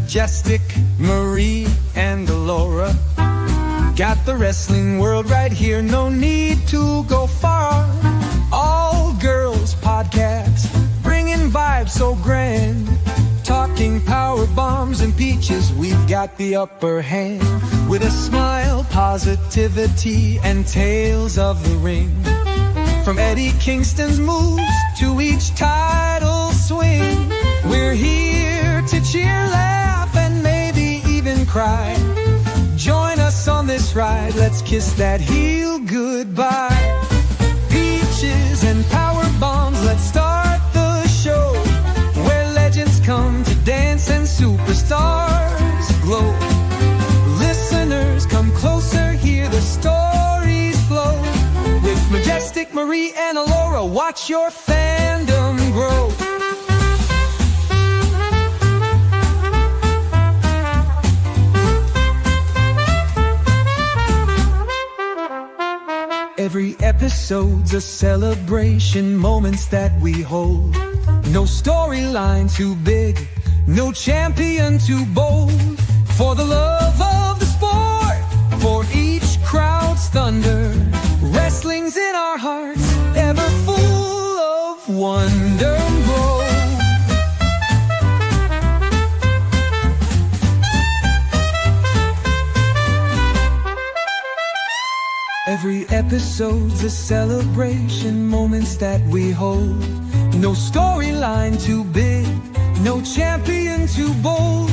Majestic, Marie, and Laura. Got the wrestling world right here, no need to go far. All girls podcast, bringing vibes so grand. Talking power bombs and peaches, we've got the upper hand. With a smile, positivity, and tales of the ring. From Eddie Kingston's moves to each title swing, we're here to cheer, laugh, and maybe even cry. Join us on this ride, let's kiss that heel goodbye. Peaches and power bombs, let's start the show. Where legends come to dance and superstars glow. Listeners, come closer, hear the stories flow. With Majestic, Marie, and Laura, watch your fandom grow. Every episode's a celebration, moments that we hold. No storyline too big, no champion too bold. For the love of the sport, for each crowd's thunder, wrestling's in our hearts, ever full of wonder. Grow. Every episode's a celebration, moments that we hold. No storyline too big, no champion too bold.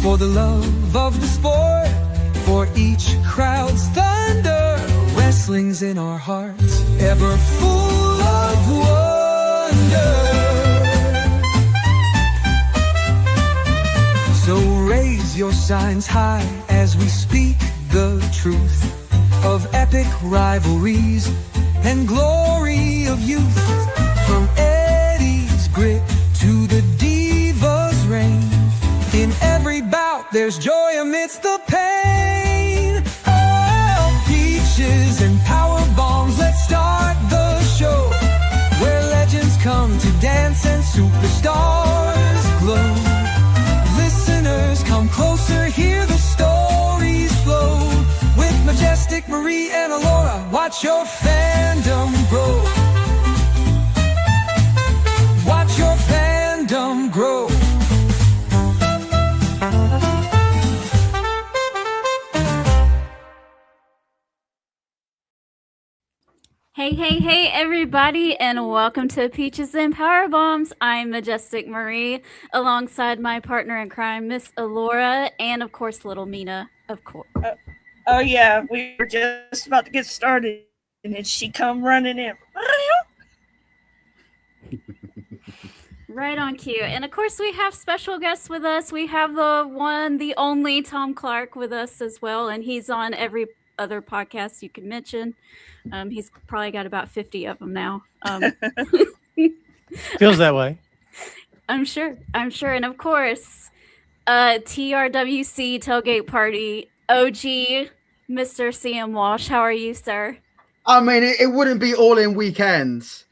For the love of the sport, for each crowd's thunder, wrestling's in our hearts, ever full of wonder. So raise your signs high as we speak the truth of epic rivalries and glory of youth. From Eddie's grit to the Diva's reign, in every bout there's joy amidst the pain. Oh, peaches and power bombs, let's start the show. Where legends come to dance and superstars glow. Listeners, come closer, hear the stories flow. With Majestic, Marie, and Laura, watch your fandom grow. Watch your fandom grow. Hey, everybody, and welcome to Peaches and Power Bombs. I'm Majestic Marie, alongside my partner in crime, Miss Alora, and of course, little Mina, of course. Oh yeah, we were just about to get started, and then she come running in. Right on cue. And of course, we have special guests with us. We have the one, the only Tom Clark with us as well, and he's on every other podcast you can mention. He's probably got about 50 of them now. Feels that way. I'm sure. And of course, TRWC Tailgate Party OG, Mr. CM Walsh. How are you, sir? I mean, it wouldn't be All In weekends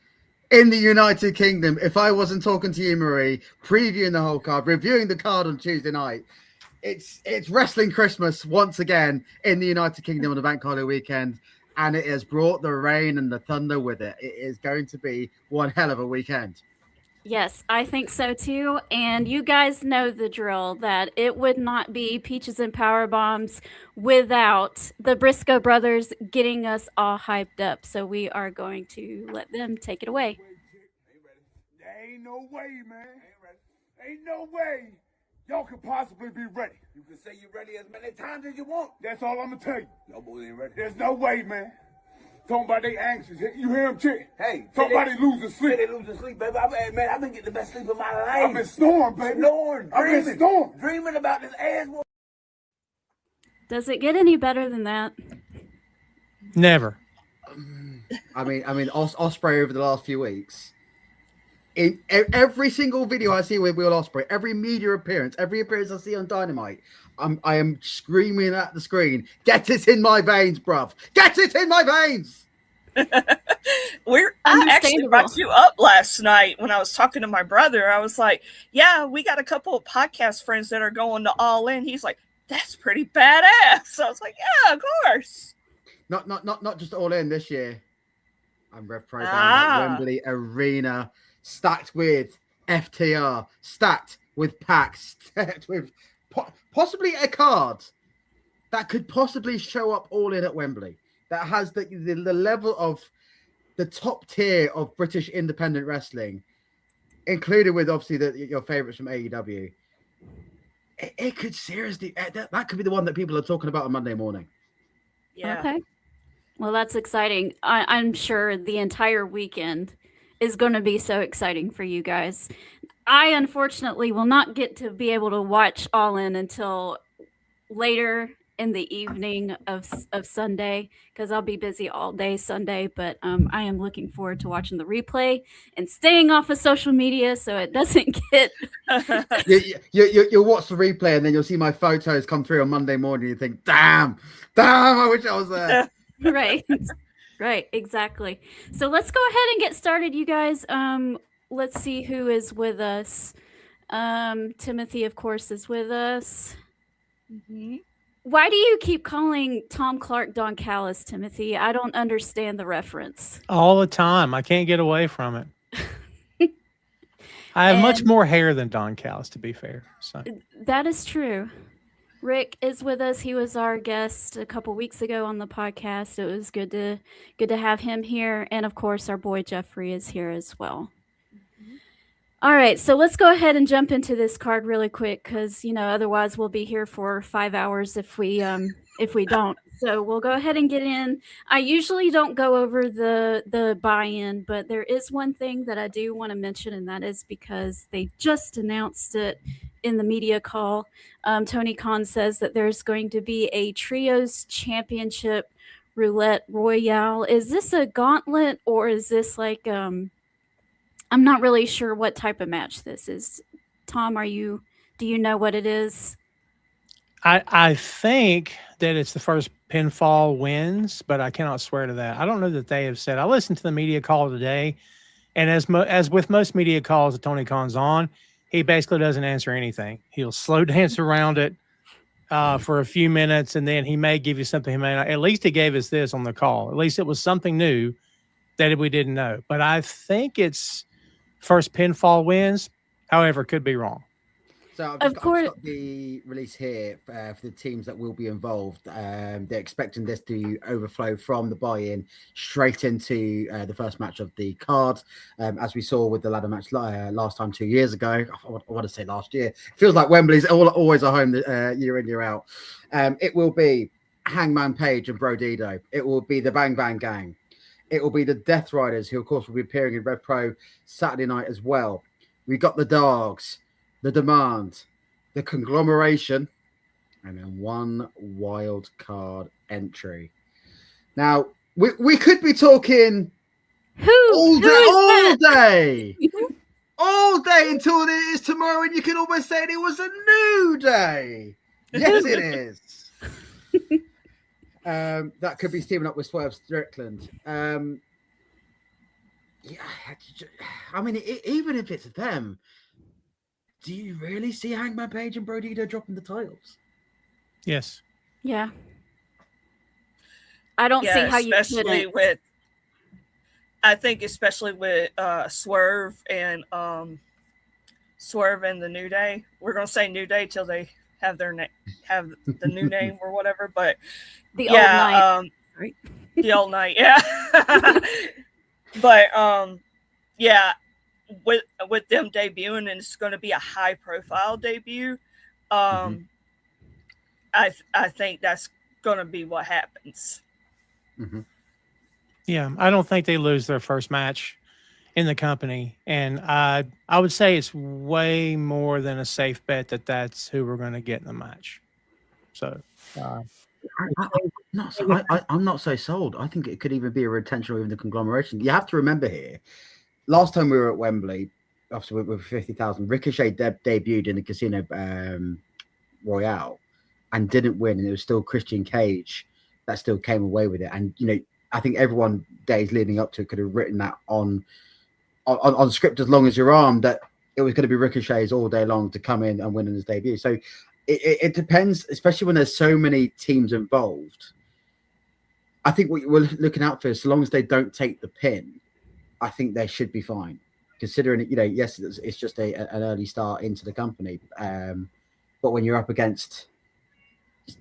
in the United Kingdom if I wasn't talking to you, Marie, previewing the whole card, reviewing the card on Tuesday night. It's Wrestling Christmas once again in the United Kingdom on the Bank Holiday weekend, and it has brought the rain and the thunder with it. It is going to be one hell of a weekend. Yes, I think so too. And you guys know the drill, that it would not be Peaches and Power Bombs without the Briscoe brothers getting us all hyped up. So we are going to let them take it away. There ain't no way, man. Ain't no way y'all could possibly be ready. You can say you're ready as many times as you want. That's all I'm gonna tell you. Y'all boys ain't ready. There's no way, man. Talking about they anxious. You hear them, chick? Hey, somebody losing sleep. They losing sleep, baby. I've been getting the best sleep of my life. I've been snoring, baby. I've been snoring. Dreaming about this ass. Does it get any better than that? Never. I mean, Ospreay over the last few weeks. In every single video I see with Will Ospreay, every media appearance, every appearance I see on Dynamite, I am screaming at the screen, "Get it in my veins, bruv! Get it in my veins!" I actually brought you up last night when I was talking to my brother. I was like, yeah, we got a couple of podcast friends that are going to All In. He's like, that's pretty badass. So I was like, yeah, of course. Not just All In this year. I'm Rev Pro at Wembley Arena, stacked with FTR, stacked with PAX, stacked with possibly a card that could possibly show up All In at Wembley. That has the level of the top tier of British independent wrestling, included with obviously your favorites from AEW. It could seriously, that could be the one that people are talking about on Monday morning. Yeah. Okay. Well, that's exciting. I'm sure the entire weekend is going to be so exciting for you guys. I unfortunately will not get to be able to watch All In until later in the evening of Sunday, because I'll be busy all day Sunday, but I am looking forward to watching the replay and staying off of social media so it doesn't get... You'll watch the replay and then you'll see my photos come through on Monday morning. You think, damn, I wish I was there. Right, exactly. So let's go ahead and get started, you guys. Let's see who is with us. Timothy, of course, is with us. Mm-hmm. Why do you keep calling Tom Clark Don Callis, Timothy? I don't understand the reference. All the time. I can't get away from it. I have much more hair than Don Callis, to be fair. So that is true. Rick is with us. He was our guest a couple weeks ago on the podcast. It was good to have him here. And of course, our boy Jeffrey is here as well. All right, so let's go ahead and jump into this card really quick, because otherwise we'll be here for 5 hours if we don't. So we'll go ahead and get in. I usually don't go over the buy-in, but there is one thing that I do want to mention, and that is because they just announced it in the media call. Tony Khan says that there's going to be a Trios Championship Roulette Royale. Is this a gauntlet, or is this like I'm not really sure what type of match this is. Tom, do you know what it is? I think that it's the first pinfall wins, but I cannot swear to that. I don't know that they have said. I listened to the media call today, and as with most media calls that Tony Khan's on, he basically doesn't answer anything. He'll slow dance around it for a few minutes, and then he may give you something he may not. At least he gave us this on the call. At least it was something new that we didn't know. But I think it's first pinfall wins. However, could be wrong. So I've just got the release here for the teams that will be involved. They're expecting this to overflow from the buy-in straight into the first match of the card, as we saw with the ladder match last time 2 years ago. I want to say last year. It feels like Wembley's always a home year in, year out. It will be Hangman Page and Brodido. It will be the Bang Bang Gang. It will be the Death Riders, who, of course, will be appearing in Red Pro Saturday night as well. We got the Dogs, the Demand, the Conglomeration, and then one wild card entry. Now, we could be talking all day until it is tomorrow, and you can almost say it was a new day. Yes, it is. That could be teaming up with Swerve Strickland. Yeah, I mean, even if it's them, do you really see Hangman Page and Brodido dropping the titles? Yes. Yeah. I don't see how you couldn't. I think especially with Swerve and the New Day. We're gonna say New Day till they have the new name or whatever, but the old night, right? The old night, yeah. But yeah, with them debuting, and it's going to be a high profile debut. I think that's going to be what happens. Mm-hmm. Yeah, I don't think they lose their first match in the company, and I would say it's way more than a safe bet that that's who we're going to get in the match. So I'm not so sold. I think it could even be a retention or even the Conglomeration. You have to remember here, last time we were at Wembley, obviously with 50,000, Ricochet debuted in the Casino Royale and didn't win, and it was still Christian Cage that still came away with it. And I think everyone days leading up to it could have written that on script as long as your arm, that it was going to be Ricochet's all day long to come in and win in his debut. So it depends, especially when there's so many teams involved. I think what we're looking out for is, so long as they don't take the pin, I think they should be fine. Considering, yes, it's just an early start into the company. But when you're up against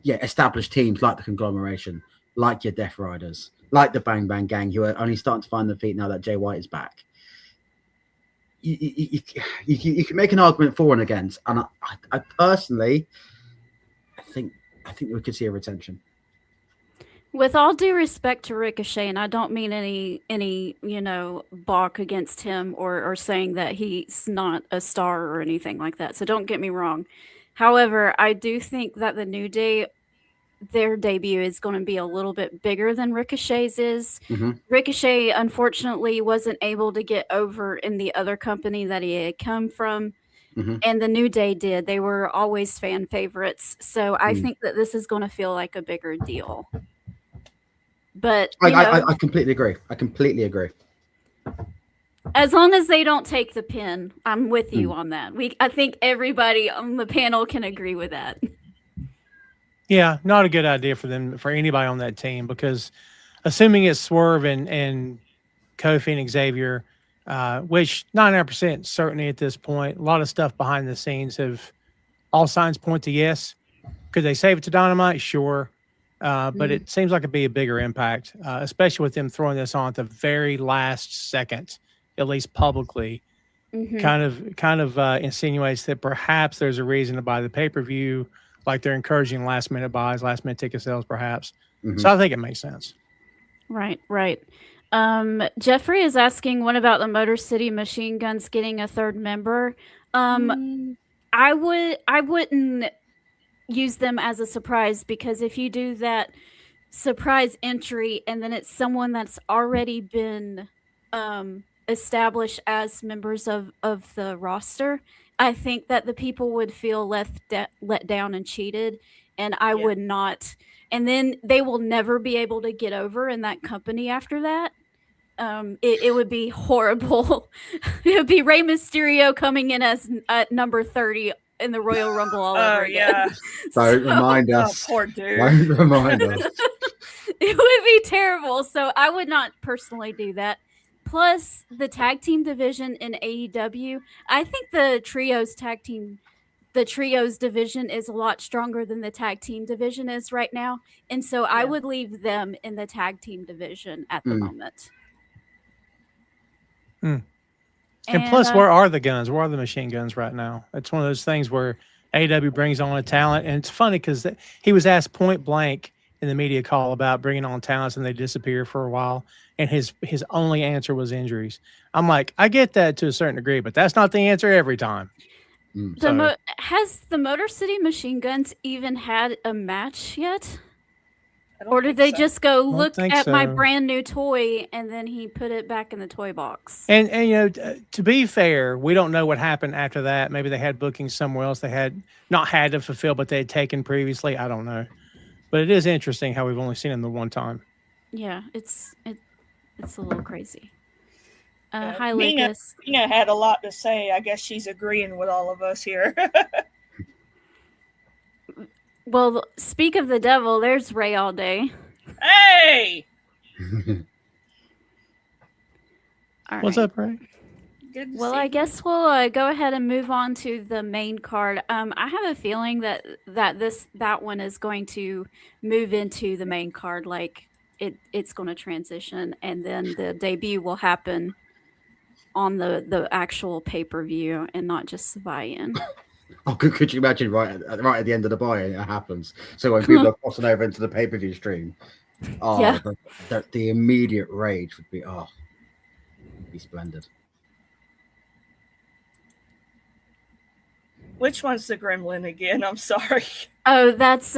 established teams like the Conglomeration, like your Death Riders, like the Bang Bang Gang, who are only starting to find their feet now that Jay White is back, you can make an argument for and against. And I personally, I think we could see a retention. With all due respect to Ricochet, and I don't mean any balk against him or saying that he's not a star or anything like that. So don't get me wrong. However, I do think that the New Day, their debut is going to be a little bit bigger than Ricochet's is. Mm-hmm. Ricochet, unfortunately, wasn't able to get over in the other company that he had come from. Mm-hmm. And the New Day did. They were always fan favorites. So I think that this is going to feel like a bigger deal. But I completely agree. As long as they don't take the pin, I'm with you on that. I think everybody on the panel can agree with that. Yeah, not a good idea for anybody on that team, because assuming it's Swerve and Kofi and Xavier, which 99% certainty at this point, a lot of stuff behind the scenes all signs point to yes. Could they save it to Dynamite? Sure. But it seems like it'd be a bigger impact, especially with them throwing this on at the very last second, at least publicly. Kind of insinuates that perhaps there's a reason to buy the pay-per-view, like they're encouraging last-minute buys, last-minute ticket sales, perhaps. So I think it makes sense. Right. Jeffrey is asking, what about the Motor City Machine Guns getting a third member? I wouldn't use them as a surprise, because if you do that surprise entry and then it's someone that's already been established as members of the roster, I think that the people would feel let down and cheated, and I would not. And then they will never be able to get over in that company after that. It would be horrible. It would be Rey Mysterio coming in as number 30 in the Royal Rumble all over again. Don't remind us. Oh, poor dude. Don't remind us. It would be terrible. So I would not personally do that. Plus, the tag team division in AEW, I think the trios division is a lot stronger than the tag team division is right now. And so I would leave them in the tag team division at the moment. And plus, where are the guns? Where are the machine guns right now? It's one of those things where AEW brings on a talent. And it's funny because he was asked point blank in the media call about bringing on talents, and they disappear for a while. And his only answer was injuries. I'm like, I get that to a certain degree, but that's not the answer every time. Has the Motor City Machine Guns even had a match yet? Or did they just go, look at my brand new toy, and then he put it back in the toy box? And to be fair, we don't know what happened after that. Maybe they had bookings somewhere else they had not had to fulfill, but they had taken previously. I don't know. But it is interesting how we've only seen him the one time. Yeah, it's a little crazy. Hi, Mina Lucas. Mina had a lot to say. I guess she's agreeing with all of us here. Well, speak of the devil, there's Ray all day. Hey! What's up, Ray? Good to Well, see I you. guess we'll go ahead and move on to the main card. I have a feeling that one is going to move into the main card, like it's going to transition, and then the debut will happen on the actual pay-per-view and not just the buy-in. Oh, could you imagine right at the end of the buy-in it happens? So when people are crossing over into the pay-per-view stream, the immediate rage would be splendid. Which one's the gremlin again? I'm sorry. Oh, that's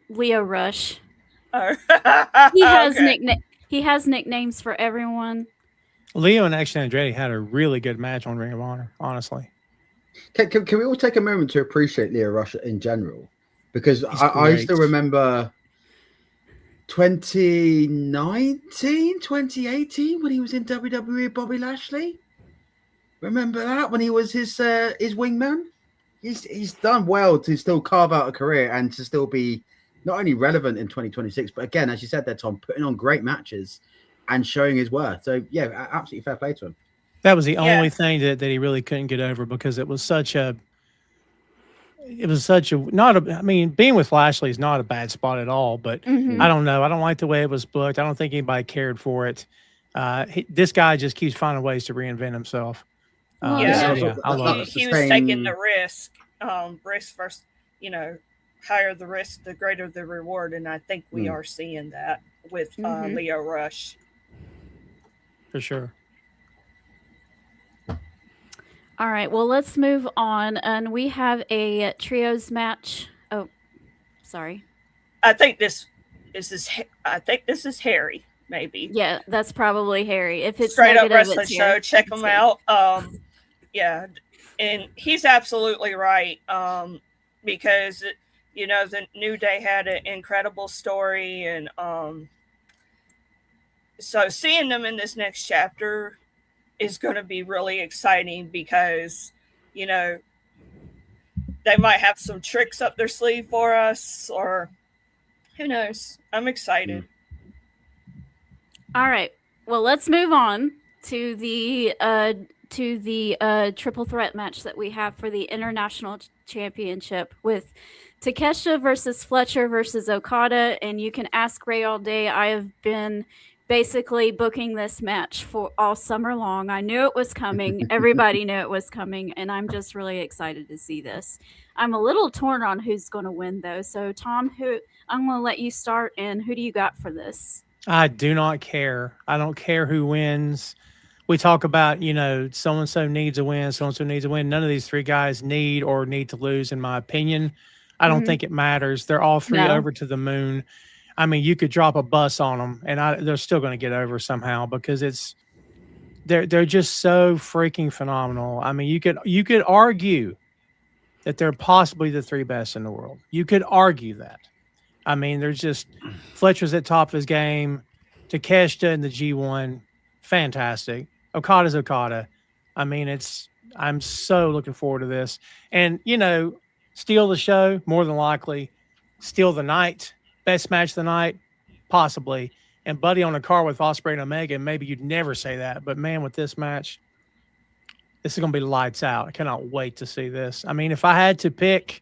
Leo Rush. Oh. He has nicknames for everyone. Leo and Action Andretti had a really good match on Ring of Honor, honestly. Can we all take a moment to appreciate Leo Rush in general? Because I still remember 2019, 2018, when he was in WWE, Bobby Lashley. Remember that when he was his wingman? He's done well to still carve out a career and to still be not only relevant in 2026, but again, as you said there, Tom, putting on great matches and showing his worth. So yeah, absolutely fair play to him. That was the only thing that he really couldn't get over, because it was such a I mean, being with Lashley is not a bad spot at all, but I don't know. I don't like the way it was booked. I don't think anybody cared for it. This guy just keeps finding ways to reinvent himself. Well, I love it. He was taking the risk. Risk first, higher the risk, the greater the reward. And I think we are seeing that with Leo Rush. For sure. All right, well, let's move on. And we have a trios match. Oh, sorry. I think this is Harry, maybe. Yeah, that's probably Harry. If it's Straight Up negative, Wrestling it's Show, here. check him out. Yeah, and he's absolutely right. Because the New Day had an incredible story, and so seeing them in this next chapter is going to be really exciting, because they might have some tricks up their sleeve for us, or who knows. I'm excited. All right, well, let's move on to the triple threat match that we have for the International Championship, with Takeshita versus Fletcher versus Okada. And you can ask Ray all day. I have been basically booking this match for all summer long. I knew it was coming. Everybody knew it was coming, and I'm just really excited to see this. I'm a little torn on who's going to win, though. So, Tom, I'm going to let you start, and who do you got for this? I do not care. I don't care who wins. We talk about, so-and-so needs a win, so-and-so needs a win. None of these three guys need to lose, in my opinion. I don't think it matters. They're all three over to the moon. I mean, you could drop a bus on them, and they're still going to get over somehow, because they're just so freaking phenomenal. I mean, you could argue that they're possibly the three best in the world. You could argue that. I mean, there's just Fletcher's at top of his game, Takeshita in the G1, fantastic. Okada's Okada. I mean, I'm so looking forward to this. And, steal the show, more than likely. Steal the night, best match of the night, possibly. And Buddy on a car with Ospreay and Omega, maybe you'd never say that. But, man, with this match, this is going to be lights out. I cannot wait to see this. I mean, if I had to pick,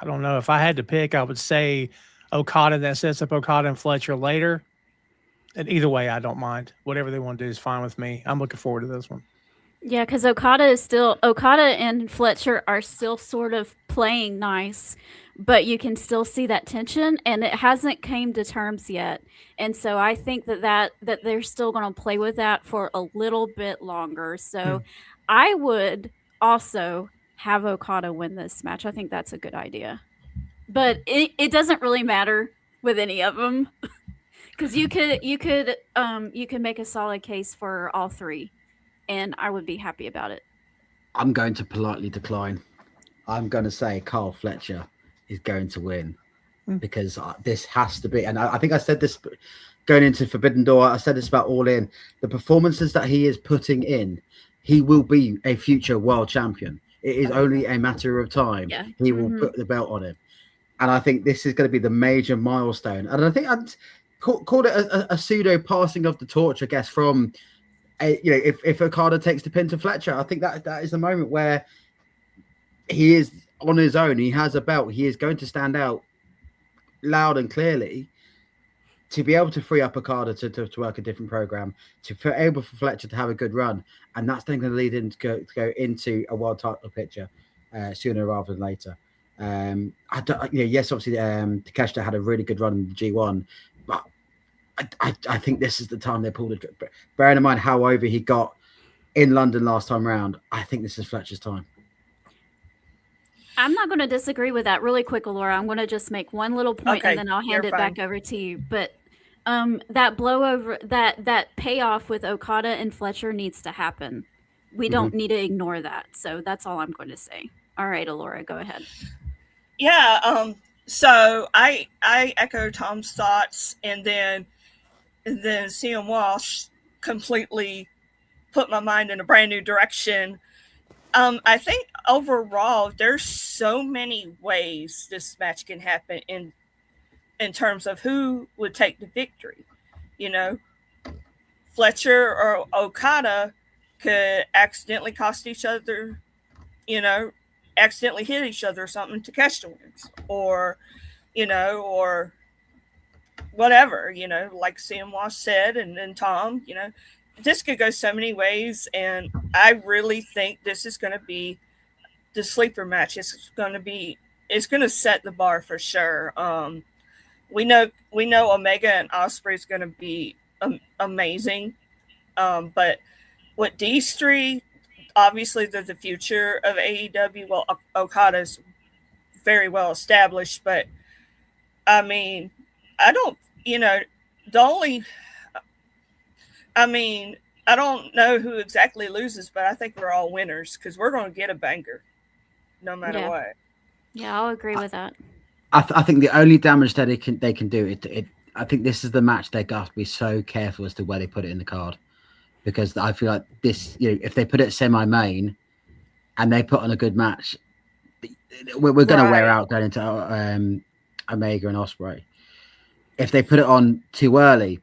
I don't know. If I had to pick, I would say Okada. That sets up Okada and Fletcher later. And either way, I don't mind. Whatever they want to do is fine with me. I'm looking forward to this one. Yeah, because Okada and Fletcher are still sort of playing nice, but you can still see that tension, and it hasn't came to terms yet. And so I think that they're still going to play with that for a little bit longer. So I would also have Okada win this match. I think that's a good idea. But it doesn't really matter with any of them, because you could make a solid case for all three, and I would be happy about it. I'm going to politely decline. I'm going to say Carl Fletcher is going to win, because this has to be, and I think I said this going into Forbidden Door. I said this about All In. The performances that he is putting in, he will be a future world champion. It is only a matter of time. Yeah. He will put the belt on him. And I think this is going to be the major milestone. And I think I'd call it a pseudo passing of the torch, I guess, from, if Okada takes the pin to Fletcher. I think that is the moment where he is on his own. He has a belt. He is going to stand out loud and clearly to be able to free up Okada to work a different program, to be able for Fletcher to have a good run. And that's then going to lead him to go into a world title picture sooner rather than later. Yes, obviously, Takeshita had a really good run in the G1, but I think this is the time they pulled it. Bearing in mind how over he got in London last time round, I think this is Fletcher's time. I'm not going to disagree with that. Really quick, Laura, I'm going to just make one little point, and then I'll hand it back over to you. But that blowover, that payoff with Okada and Fletcher needs to happen. We don't need to ignore that. So that's all I'm going to say. All right, Alora, go ahead. Yeah. So I echo Tom's thoughts, and then CM Walsh completely put my mind in a brand new direction. I think overall there's so many ways this match can happen in terms of who would take the victory. You know, Fletcher or Okada could accidentally cost each other, accidentally hit each other or something to catch the wins, or whatever, like CM Walsh said, and then Tom, this could go so many ways, and I really think this is going to be the sleeper match. It's going to set the bar for sure. We know Omega and Ospreay is going to be amazing, but with these three, obviously they're the future of AEW. Well, Okada's very well established, but I mean, I don't, the only, I mean, I don't know who exactly loses, but I think we're all winners because we're going to get a banger no matter what. Yeah, I'll agree with that. I think the only damage that they can do it. I think this is the match they got to be so careful as to where they put it in the card, because I feel like this, if they put it semi-main and they put on a good match, we're going to wear out going into Omega and Ospreay. If they put it on too early,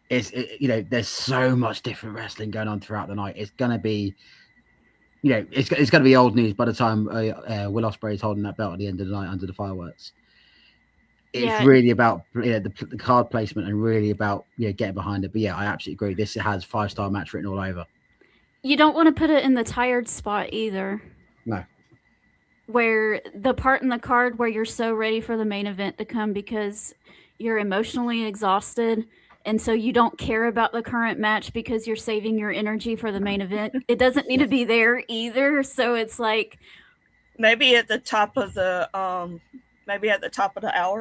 there's so much different wrestling going on throughout the night. It's going to be, it's going to be old news by the time Will Ospreay is holding that belt at the end of the night under the fireworks. It's really about the card placement and really about getting behind it. But yeah, I absolutely agree. This has 5-star match written all over. You don't want to put it in the tired spot either. No. Where the part in the card where you're so ready for the main event to come because you're emotionally exhausted, and so you don't care about the current match because you're saving your energy for the main event. It doesn't need to be there either. So it's like maybe at the top of the hour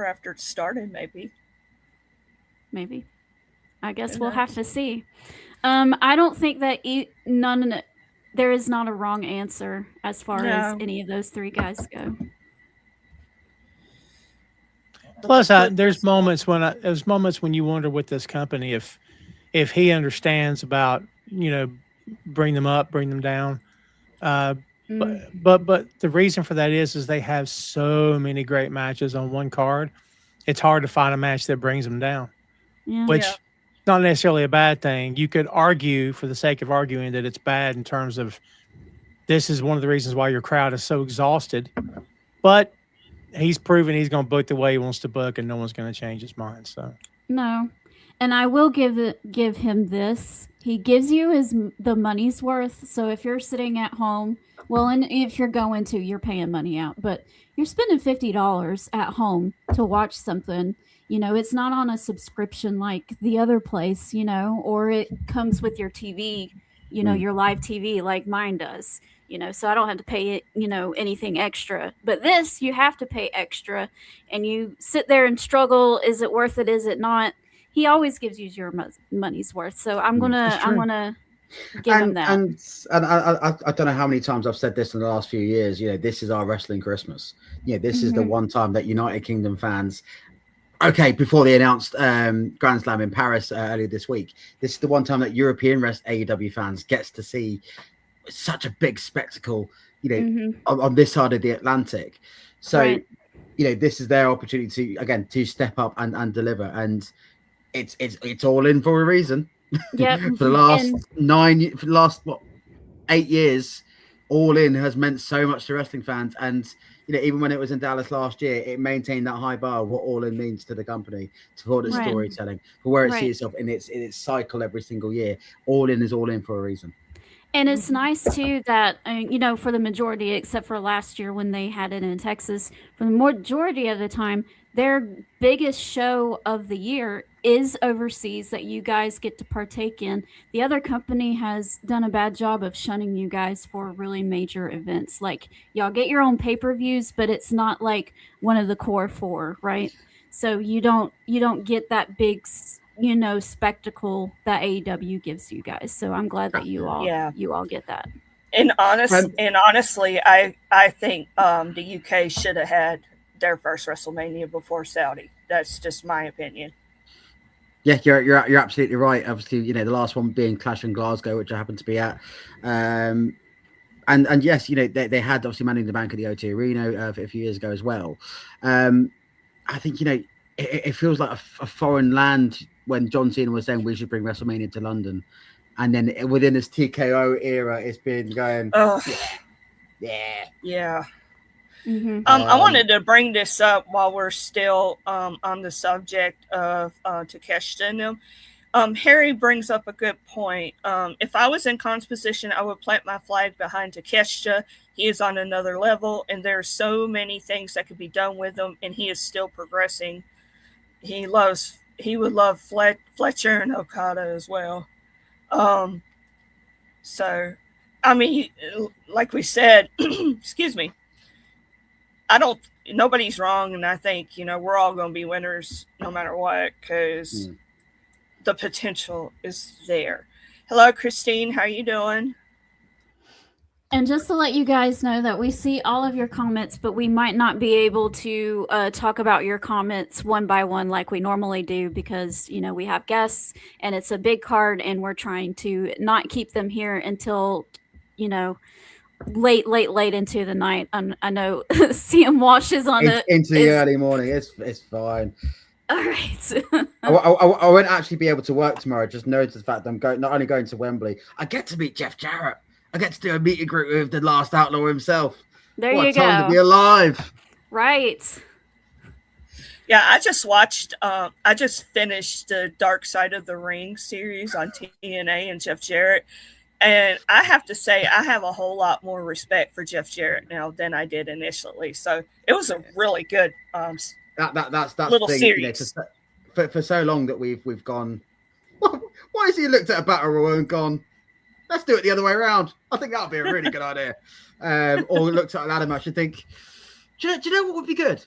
after it started, maybe. I guess we'll have to see. I don't think that there is not a wrong answer as far as any of those three guys go. Plus, there's moments when you wonder with this company if he understands about bring them up, bring them down. But the reason for that is they have so many great matches on one card. It's hard to find a match that brings them down, which not necessarily a bad thing. You could argue for the sake of arguing that it's bad in terms of this is one of the reasons why your crowd is so exhausted, but he's proven he's going to book the way he wants to book, and no one's going to change his mind. So no, and I will give him this. He gives you the money's worth. So if you're sitting at home, well, and if you're going to, you're paying money out, but you're spending $50 at home to watch something. It's not on a subscription like the other place, or it comes with your TV, your live TV like mine does. So I don't have to pay anything extra. But this, you have to pay extra, and you sit there and struggle. Is it worth it? Is it not? He always gives you your money's worth. So I'm gonna give him that. And I don't know how many times I've said this in the last few years. This is our wrestling Christmas. This is the one time that United Kingdom fans. Okay, before they announced Grand Slam in Paris earlier this week, this is the one time that European AEW fans gets to see such a big spectacle, on this side of the Atlantic. So, this is their opportunity to step up and deliver, and it's all in for a reason. Yep. For the last 8 years, All In has meant so much to wrestling fans, and even when it was in Dallas last year, it maintained that high bar of what All In means to the company, for its storytelling, for where it sees itself in its cycle every single year. All In is all in for a reason. And it's nice too that for the majority, except for last year when they had it in Texas, for the majority of the time, their biggest show of the year is overseas that you guys get to partake in. The other company has done a bad job of shunning you guys for really major events. Like, y'all get your own pay-per-views, but it's not like one of the core four, right? So you don't get that big spectacle that AEW gives you guys. So I'm glad that you all get that. And honestly, I think the UK should have had their first WrestleMania before Saudi. That's just my opinion. Yeah, you're absolutely right. Obviously, the last one being Clash in Glasgow, which I happened to be at. And yes, they had obviously Money in the Bank at the O2 Arena a few years ago as well. I think it feels like a foreign land when John Cena was saying we should bring WrestleMania to London, and then within this TKO era, it's been going. Yeah. Mm-hmm. I wanted to bring this up while we're still on the subject of Takeshita and them. Harry brings up a good point. If I was in Khan's position, I would plant my flag behind Takeshita. He is on another level, and there are so many things that could be done with him, and he is still progressing. He would love Fletcher and Okada as well. So, I mean, like we said, excuse me, nobody's wrong, and I think, we're all going to be winners no matter what, because the potential is there. Hello, Christine. How are you doing? And just to let you guys know that we see all of your comments, but we might not be able to talk about your comments one by one like we normally do because, we have guests and it's a big card and we're trying to not keep them here until, late into the night. I know CM Walsh is on into the early morning. It's fine. All right. I won't actually be able to work tomorrow. Just notice the fact that I'm not only going to Wembley, I get to meet Jeff Jarrett. I get to do a meet and greet with the last outlaw himself. There what you a time go. to be alive. Right. Yeah, I just finished the Dark Side of the Ring series on TNA and Jeff Jarrett. And I have to say, I have a whole lot more respect for Jeff Jarrett now than I did initially. So it was a really good that's little thing, series. For so long that we've gone, why has he looked at a battle royal and gone, let's do it the other way around? I think that would be a really good idea. Or looked at a ladder match and think, do you know what would be good?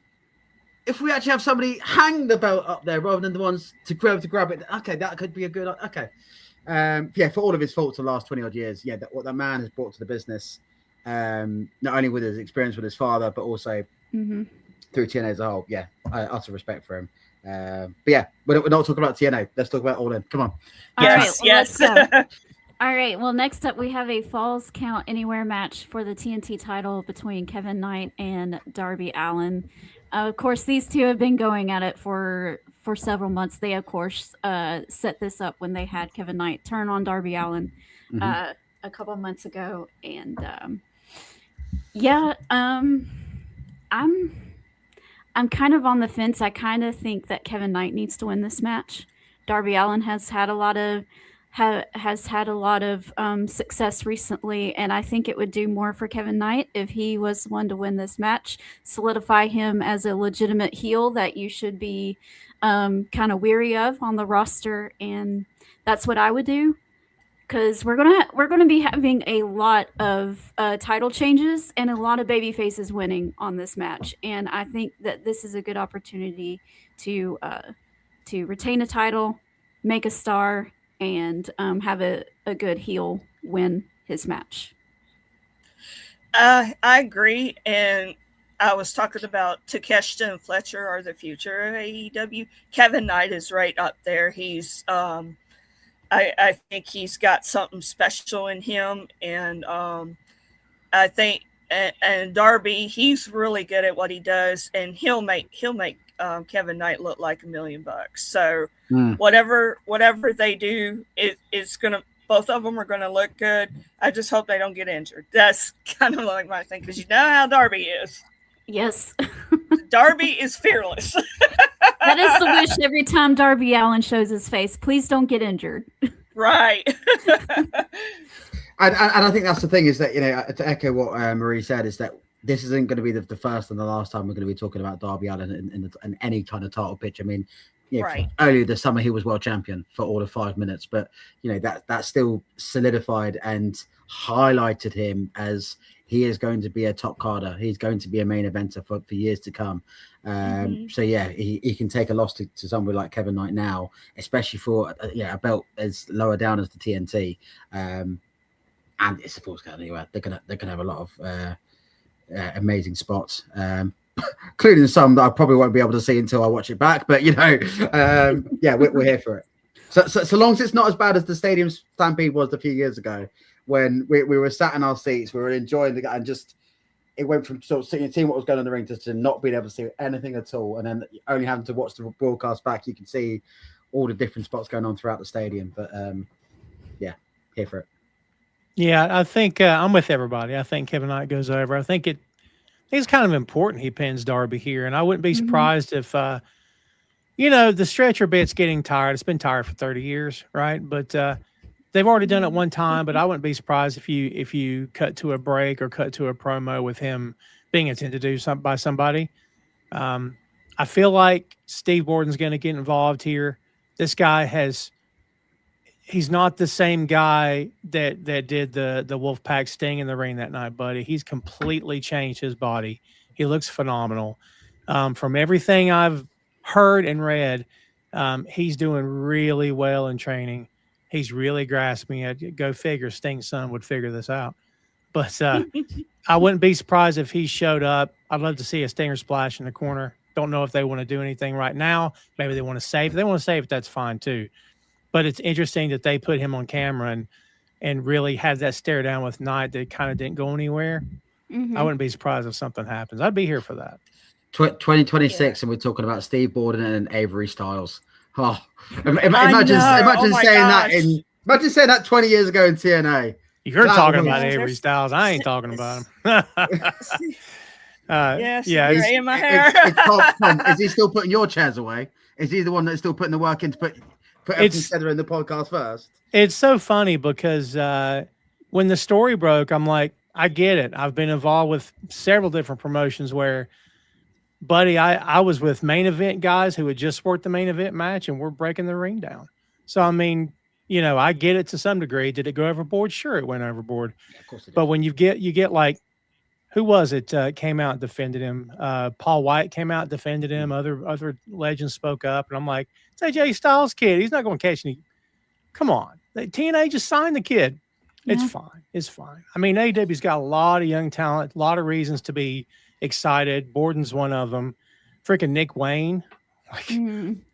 If we actually have somebody hang the belt up there rather than the ones to grab it. Okay, that could be a good. Okay. For all of his faults the last 20 odd years, what that man has brought to the business, not only with his experience with his father, but also through TNA as a whole. Utter respect for him. We're not talking about TNA. Let's talk about All In. Come on. Yes. Let's go. All right. Well, next up, we have a Falls Count Anywhere match for the TNT title between Kevin Knight and Darby Allin. Of course, these two have been going at it for several months. They, of course, set this up when they had Kevin Knight turn on Darby Allin a couple months ago. And I'm kind of on the fence. I kind of think that Kevin Knight needs to win this match. Darby Allin has had a lot of success recently, and I think it would do more for Kevin Knight if he was one to win this match, solidify him as a legitimate heel that you should be kind of weary of on the roster, and that's what I would do, because we're gonna be having a lot of title changes and a lot of baby faces winning on this match, and I think that this is a good opportunity to retain a title, make a star, and have a good heel win his match. I agree. And I was talking about Takeshita and Fletcher are the future of AEW. Kevin Knight is right up there. He's I think he's got something special in him. And I think and Darby, he's really good at what he does, and he'll make Kevin Knight look like $1 million. So whatever they do, it's gonna. Both of them are gonna look good. I just hope they don't get injured. That's kind of like my thing, because you know how Darby is. Yes, Darby is fearless. That is the wish every time Darby Allin shows his face. Please don't get injured. Right. And I think that's the thing, is that, to echo what Marie said, is that this isn't going to be the first and the last time we're going to be talking about Darby Allin in any kind of title pitch. I mean, right. Earlier this summer, he was world champion for all of 5 minutes, but that still solidified and highlighted him as he is going to be a top carder. He's going to be a main eventer for years to come. So he can take a loss to somebody like Kevin Knight now, especially for a belt as lower down as the TNT. And it's a Falls Count Anywhere. They're gonna have a lot of amazing spots. including some that I probably won't be able to see until I watch it back. But yeah, we're here for it. So long as it's not as bad as the stadium stampede was a few years ago, when we were sat in our seats, we were enjoying the and just it went from sort of seeing what was going on in the ring to not being able to see anything at all, and then only having to watch the broadcast back. You can see all the different spots going on throughout the stadium. But yeah, here for it. Yeah, I think I'm with everybody. I think Kevin Knight goes over. I think it's kind of important he pins Darby here, and I wouldn't be surprised if the stretcher bit's getting tired. It's been tired for 30 years, right? But they've already done it one time. But I wouldn't be surprised if you cut to a break or cut to a promo with him being attended to by somebody. I feel like Steve Borden's going to get involved here. This guy he's not the same guy that did the Wolfpack sting in the ring that night, buddy. He's completely changed his body. He looks phenomenal. From everything I've heard and read, he's doing really well in training. He's really grasping it. Go figure, Sting's son would figure this out. But I wouldn't be surprised if he showed up. I'd love to see a Stinger splash in the corner. Don't know if they want to do anything right now. Maybe they want to save. If they want to save it, that's fine too. But it's interesting that they put him on camera and really had that stare down with Knight that kind of didn't go anywhere. I wouldn't be surprised if something happens. I'd be here for that. 2026, and we're talking about Steve Borden and Avery Styles. Oh, imagine saying that 20 years ago in TNA. You're talking about Avery Styles. I ain't talking about him. In my hair. Tom, is he still putting your chairs away? Is he the one that's still putting the work in to put everything together in the podcast first? It's so funny because when the story broke, I'm like, I get it. I've been involved with several different promotions where, buddy, I was with main event guys who had just worked the main event match and we're breaking the ring down. So, I mean, I get it to some degree. Did it go overboard? Sure, it went overboard. Yeah, of course it did. But when you get like, who was it came out and defended him? Paul White came out and defended him. Other legends spoke up. And I'm like, it's AJ Styles' kid. He's not going to catch any. Come on. TNA just signed the kid. It's fine. It's fine. I mean, AEW's got a lot of young talent, a lot of reasons to be excited. Borden's one of them. Freaking Nick Wayne.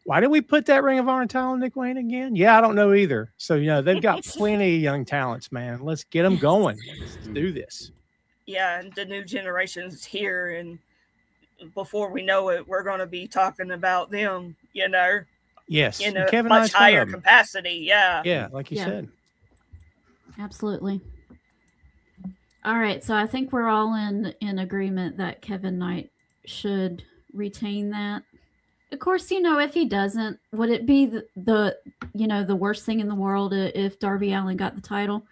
Why did we put that Ring of Honor title on Nick Wayne again? Yeah, I don't know either. So, they've got plenty of young talents, man. Let's get them going. Let's do this. Yeah, and the new generation's here, and before we know it, we're going to be talking about them, Yes. in a Kevin much higher capacity. Yeah. Yeah, like you said. Absolutely. All right, so I think we're all in agreement that Kevin Knight should retain that. Of course, if he doesn't, would it be the worst thing in the world if Darby Allin got the title?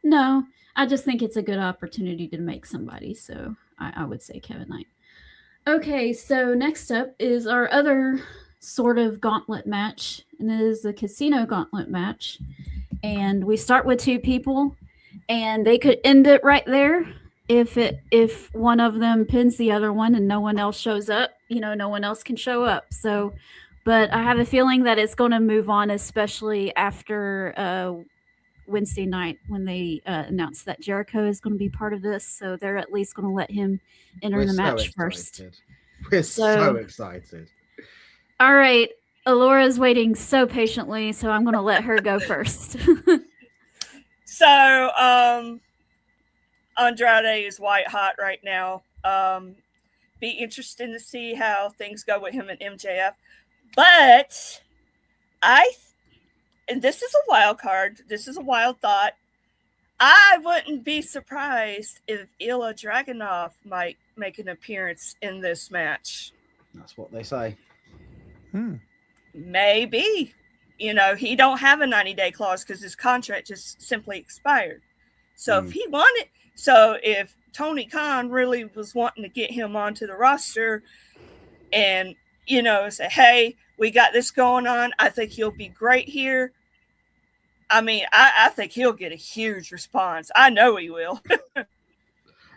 No. I just think it's a good opportunity to make somebody. So I would say Kevin Knight. Okay, so next up is our other sort of gauntlet match. And it is the casino gauntlet match. And we start with two people. And they could end it right there if one of them pins the other one and no one else shows up. No one else can show up. So, but I have a feeling that it's going to move on, especially after Wednesday night when they announced that Jericho is going to be part of this, so they're at least going to let him enter the match first. We're so excited. All right, Alora's waiting so patiently, so I'm going to let her go first. So, Andrade is white hot right now. Be interesting to see how things go with him and MJF, but and this is a wild card. This is a wild thought. I wouldn't be surprised if Ilya Dragunov might make an appearance in this match. That's what they say. Maybe. He don't have a 90-day clause because his contract just simply expired. So if Tony Khan really was wanting to get him onto the roster and, say, hey, we got this going on. I think he'll be great here. I mean, I think he'll get a huge response. I know he will.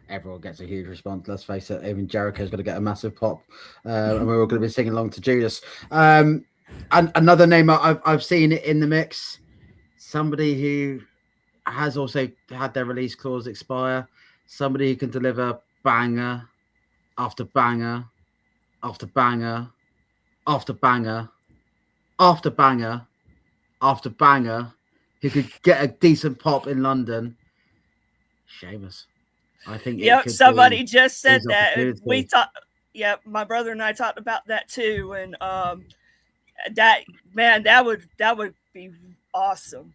Everyone gets a huge response. Let's face it. Even Jericho's going to get a massive pop. And we're all going to be singing along to Judas. And another name I've seen in the mix, somebody who has also had their release clause expire, somebody who can deliver banger after banger after banger after banger after banger after banger, who could get a decent pop in London. Sheamus. I think it could somebody be just said his that. And we opportunity. thought, my brother and I talked about that too. And that would be awesome.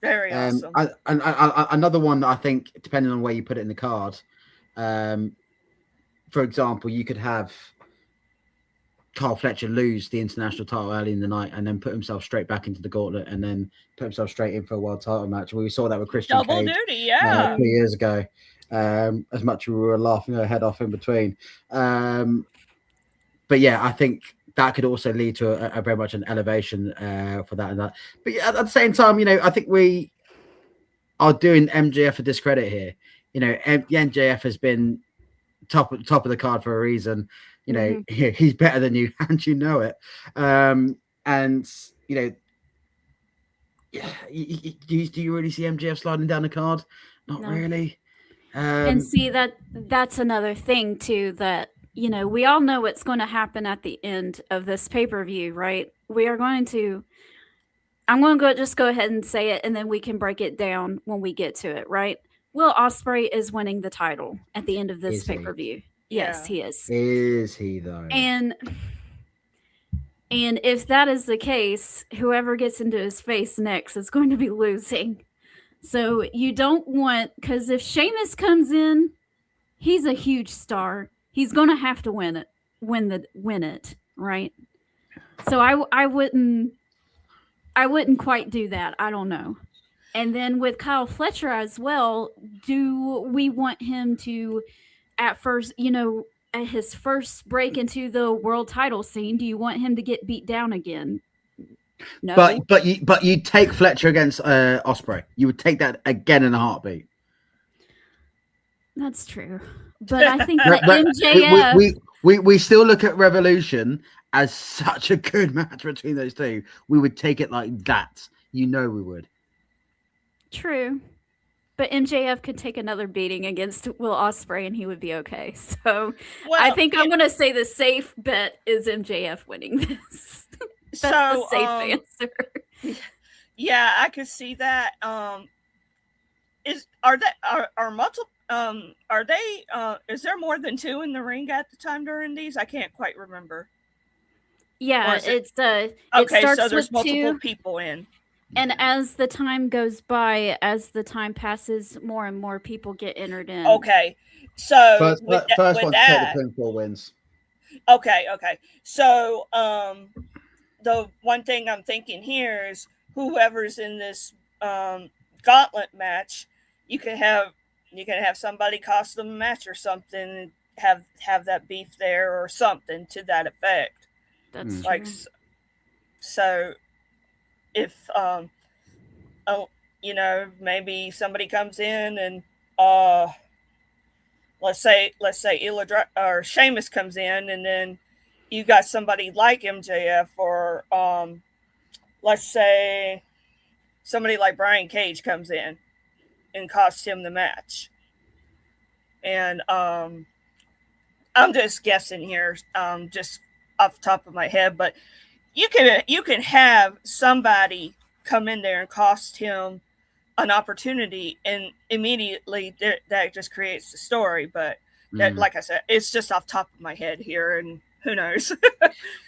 Very awesome. Another one that I think, depending on where you put it in the card, for example, you could have Carl Fletcher lose the international title early in the night and then put himself straight back into the gauntlet and then put himself straight in for a world title match. We saw that with Christian Double Cage, duty, yeah. 2 years ago. As much as we were laughing our head off in between. But yeah, I think that could also lead to a very much an elevation for that and that. But yeah, at the same time, I think we are doing MJF a discredit here. The MJF has been top of the card for a reason. He's better than you, and you know it. And do you really see MJF sliding down the card? Not really. And see, that's another thing too, that we all know what's going to happen at the end of this pay-per-view, right? I'm going to just go ahead and say it, and then we can break it down when we get to it, right? Will Ospreay is winning the title at the end of this pay-per-view. Yes, he is. Is he though? And if that is the case, whoever gets into his face next is going to be losing. So you don't want, because if Sheamus comes in, he's a huge star. He's going to have to win it, right? So I wouldn't quite do that. I don't know. And then with Kyle Fletcher as well, do we want him to, at first, at his first break into the world title scene, do you want him to get beat down again? No. But you take Fletcher against Ospreay. You would take that again in a heartbeat. That's true. But I think that MJF... We still look at Revolution as such a good match between those two. We would take it like that. We would. True. But MJF could take another beating against Will Ospreay and he would be okay. So I think I'm going to say the safe bet is MJF winning this. That's the safe answer. Yeah, I could see that. Is there more than two in the ring at the time during these? I can't quite remember. Yeah, it okay, starts so there's with multiple two, people in. and as the time goes by, as the time passes, more and more people get entered in. Okay, so first one to take the pinfall wins. Okay. So the one thing I'm thinking here is whoever's in this gauntlet match, you can have somebody cost them a match or something, have that beef there or something to that effect. That's like true. So if maybe somebody comes in and let's say or Sheamus comes in, and then you got somebody like MJF, or let's say somebody like Brian Cage comes in and costs him the match. And I'm just guessing here, just off the top of my head, but you can have somebody come in there and cost him an opportunity, and immediately that just creates the story. But that, like I said, it's just off the top of my head here, and who knows?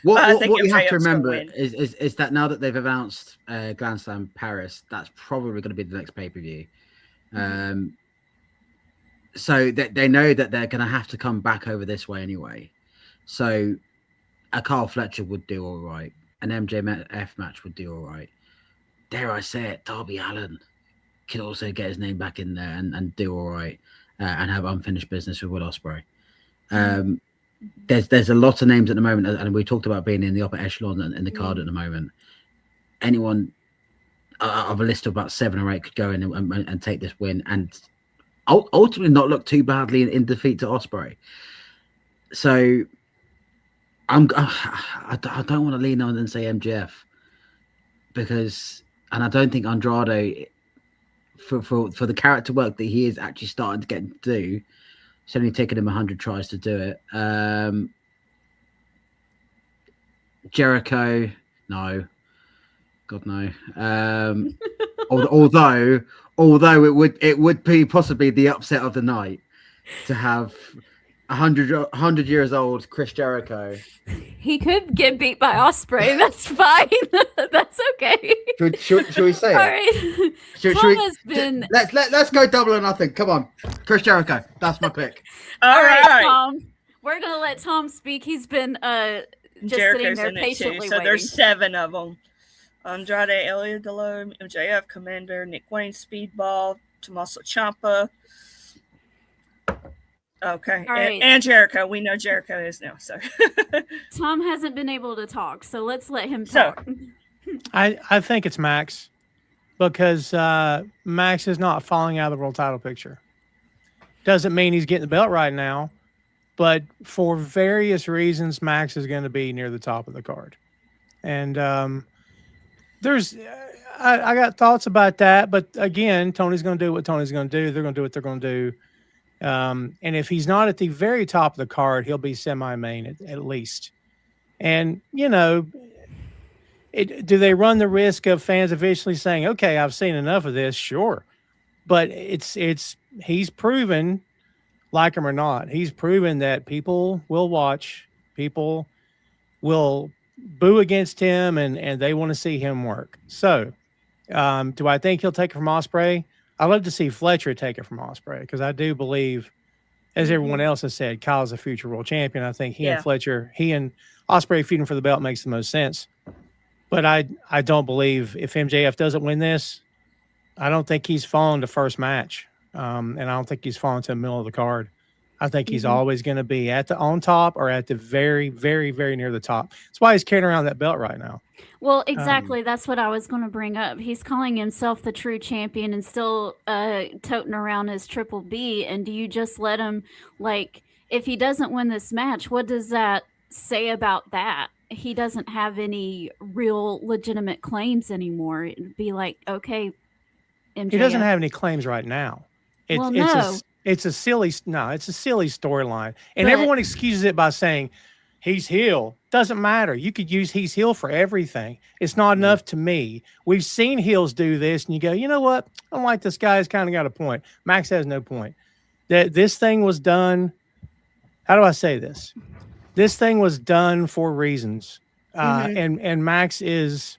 What you have to remember is that now that they've announced Grand Slam Paris, that's probably going to be the next pay-per-view. So they know that they're going to have to come back over this way anyway. So a Carl Fletcher would do all right. An MJF match would do all right. Dare I say it, Darby Allin could also get his name back in there and do all right and have unfinished business with Will Ospreay. There's a lot of names at the moment, and we talked about being in the upper echelon in the card at the moment. Anyone of a list of about 7 or 8 could go in and take this win and ultimately not look too badly in defeat to Ospreay. So I don't want to lean on and say MJF and I don't think Andrade, for the character work that he is actually starting to get to do, it's only taken him 100 tries to do it. Jericho, no. God no. Although it would be possibly the upset of the night to have 100 years old Chris Jericho. He could get beat by Osprey. That's fine. That's okay. Should we say All it? right. Should Tom we, has been. Let's go double or nothing. Come on, Chris Jericho. That's my pick. All right. Tom. We're gonna let Tom speak. He's been just sitting Jericho's there in it too. patiently So waiting. there's 7 of them. Andrade El Idolo, MJF, Commander, Nick Wayne, Speedball, Tommaso Ciampa. Okay. All right. And Jericho. We know Jericho is now. So Tom hasn't been able to talk, so let's let him So- talk. I think it's Max because Max is not falling out of the world title picture. Doesn't mean he's getting the belt right now, but for various reasons, Max is going to be near the top of the card. And I got thoughts about that, but again, Tony's going to do what Tony's going to do. They're going to do what they're going to do. And if he's not at the very top of the card, he'll be semi-main at least. And, you know, do they run the risk of fans eventually saying, okay, I've seen enough of this? Sure. But he's proven, like him or not, he's proven that people will watch, people will boo against him, and they want to see him work. So do I think he'll take it from Ospreay? I'd love to see Fletcher take it from Ospreay because I do believe, as everyone else has said, Kyle's a future world champion. I think he and Ospreay feuding for the belt makes the most sense. But I don't believe if MJF doesn't win this, I don't think he's fallen to first match. And I don't think he's fallen to the middle of the card. I think he's always going to be on top or at the very, very, very near the top. That's why he's carrying around that belt right now. Well, exactly. That's what I was going to bring up. He's calling himself the true champion and still toting around his Triple B. And do you just let him, like, if he doesn't win this match, what does that say about that? He doesn't have any real legitimate claims anymore. It'd be like, okay, MJF. He doesn't have any claims right now. It's a silly storyline. And everyone excuses it by saying he's heel. Doesn't matter. You could use he's heel for everything. It's not enough to me. We've seen heels do this, and you go, you know what? I don't like this guy. He's kind of got a point. Max has no point. That this thing was done. How do I say this? This thing was done for reasons. And Max is,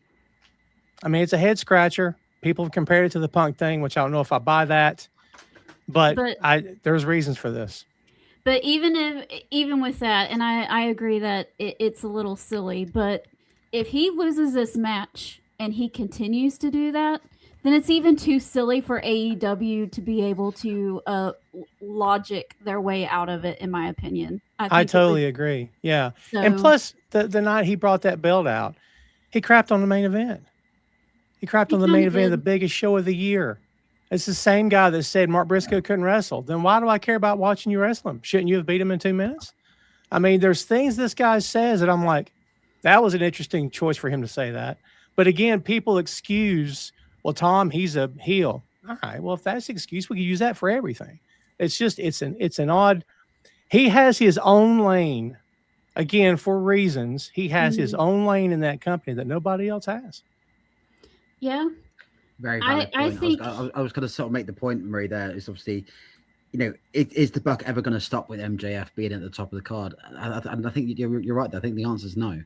I mean, it's a head scratcher. People have compared it to the Punk thing, which I don't know if I buy that. But there's reasons for this. But even with that, and I agree that it's a little silly, but if he loses this match and he continues to do that, then it's even too silly for AEW to be able to logic their way out of it, in my opinion. I totally agree. Yeah. So, and plus, the night he brought that belt out, he crapped on the main event. He crapped on the main event of the biggest show of the year. It's the same guy that said Mark Briscoe couldn't wrestle. Then why do I care about watching you wrestle him? Shouldn't you have beat him in 2 minutes? I mean, there's things this guy says that I'm like, that was an interesting choice for him to say that. But again, people excuse, well, Tom, he's a heel. All right, well, if that's the excuse, we can use that for everything. It's just, it's an odd, he has his own lane. Again, for reasons, he has his own lane in that company that nobody else has. Yeah. Very valid point. I think I was going to sort of make the point, Marie, there is obviously, you know, is the buck ever going to stop with MJF being at the top of the card? And I think you're right. I think the answer is no.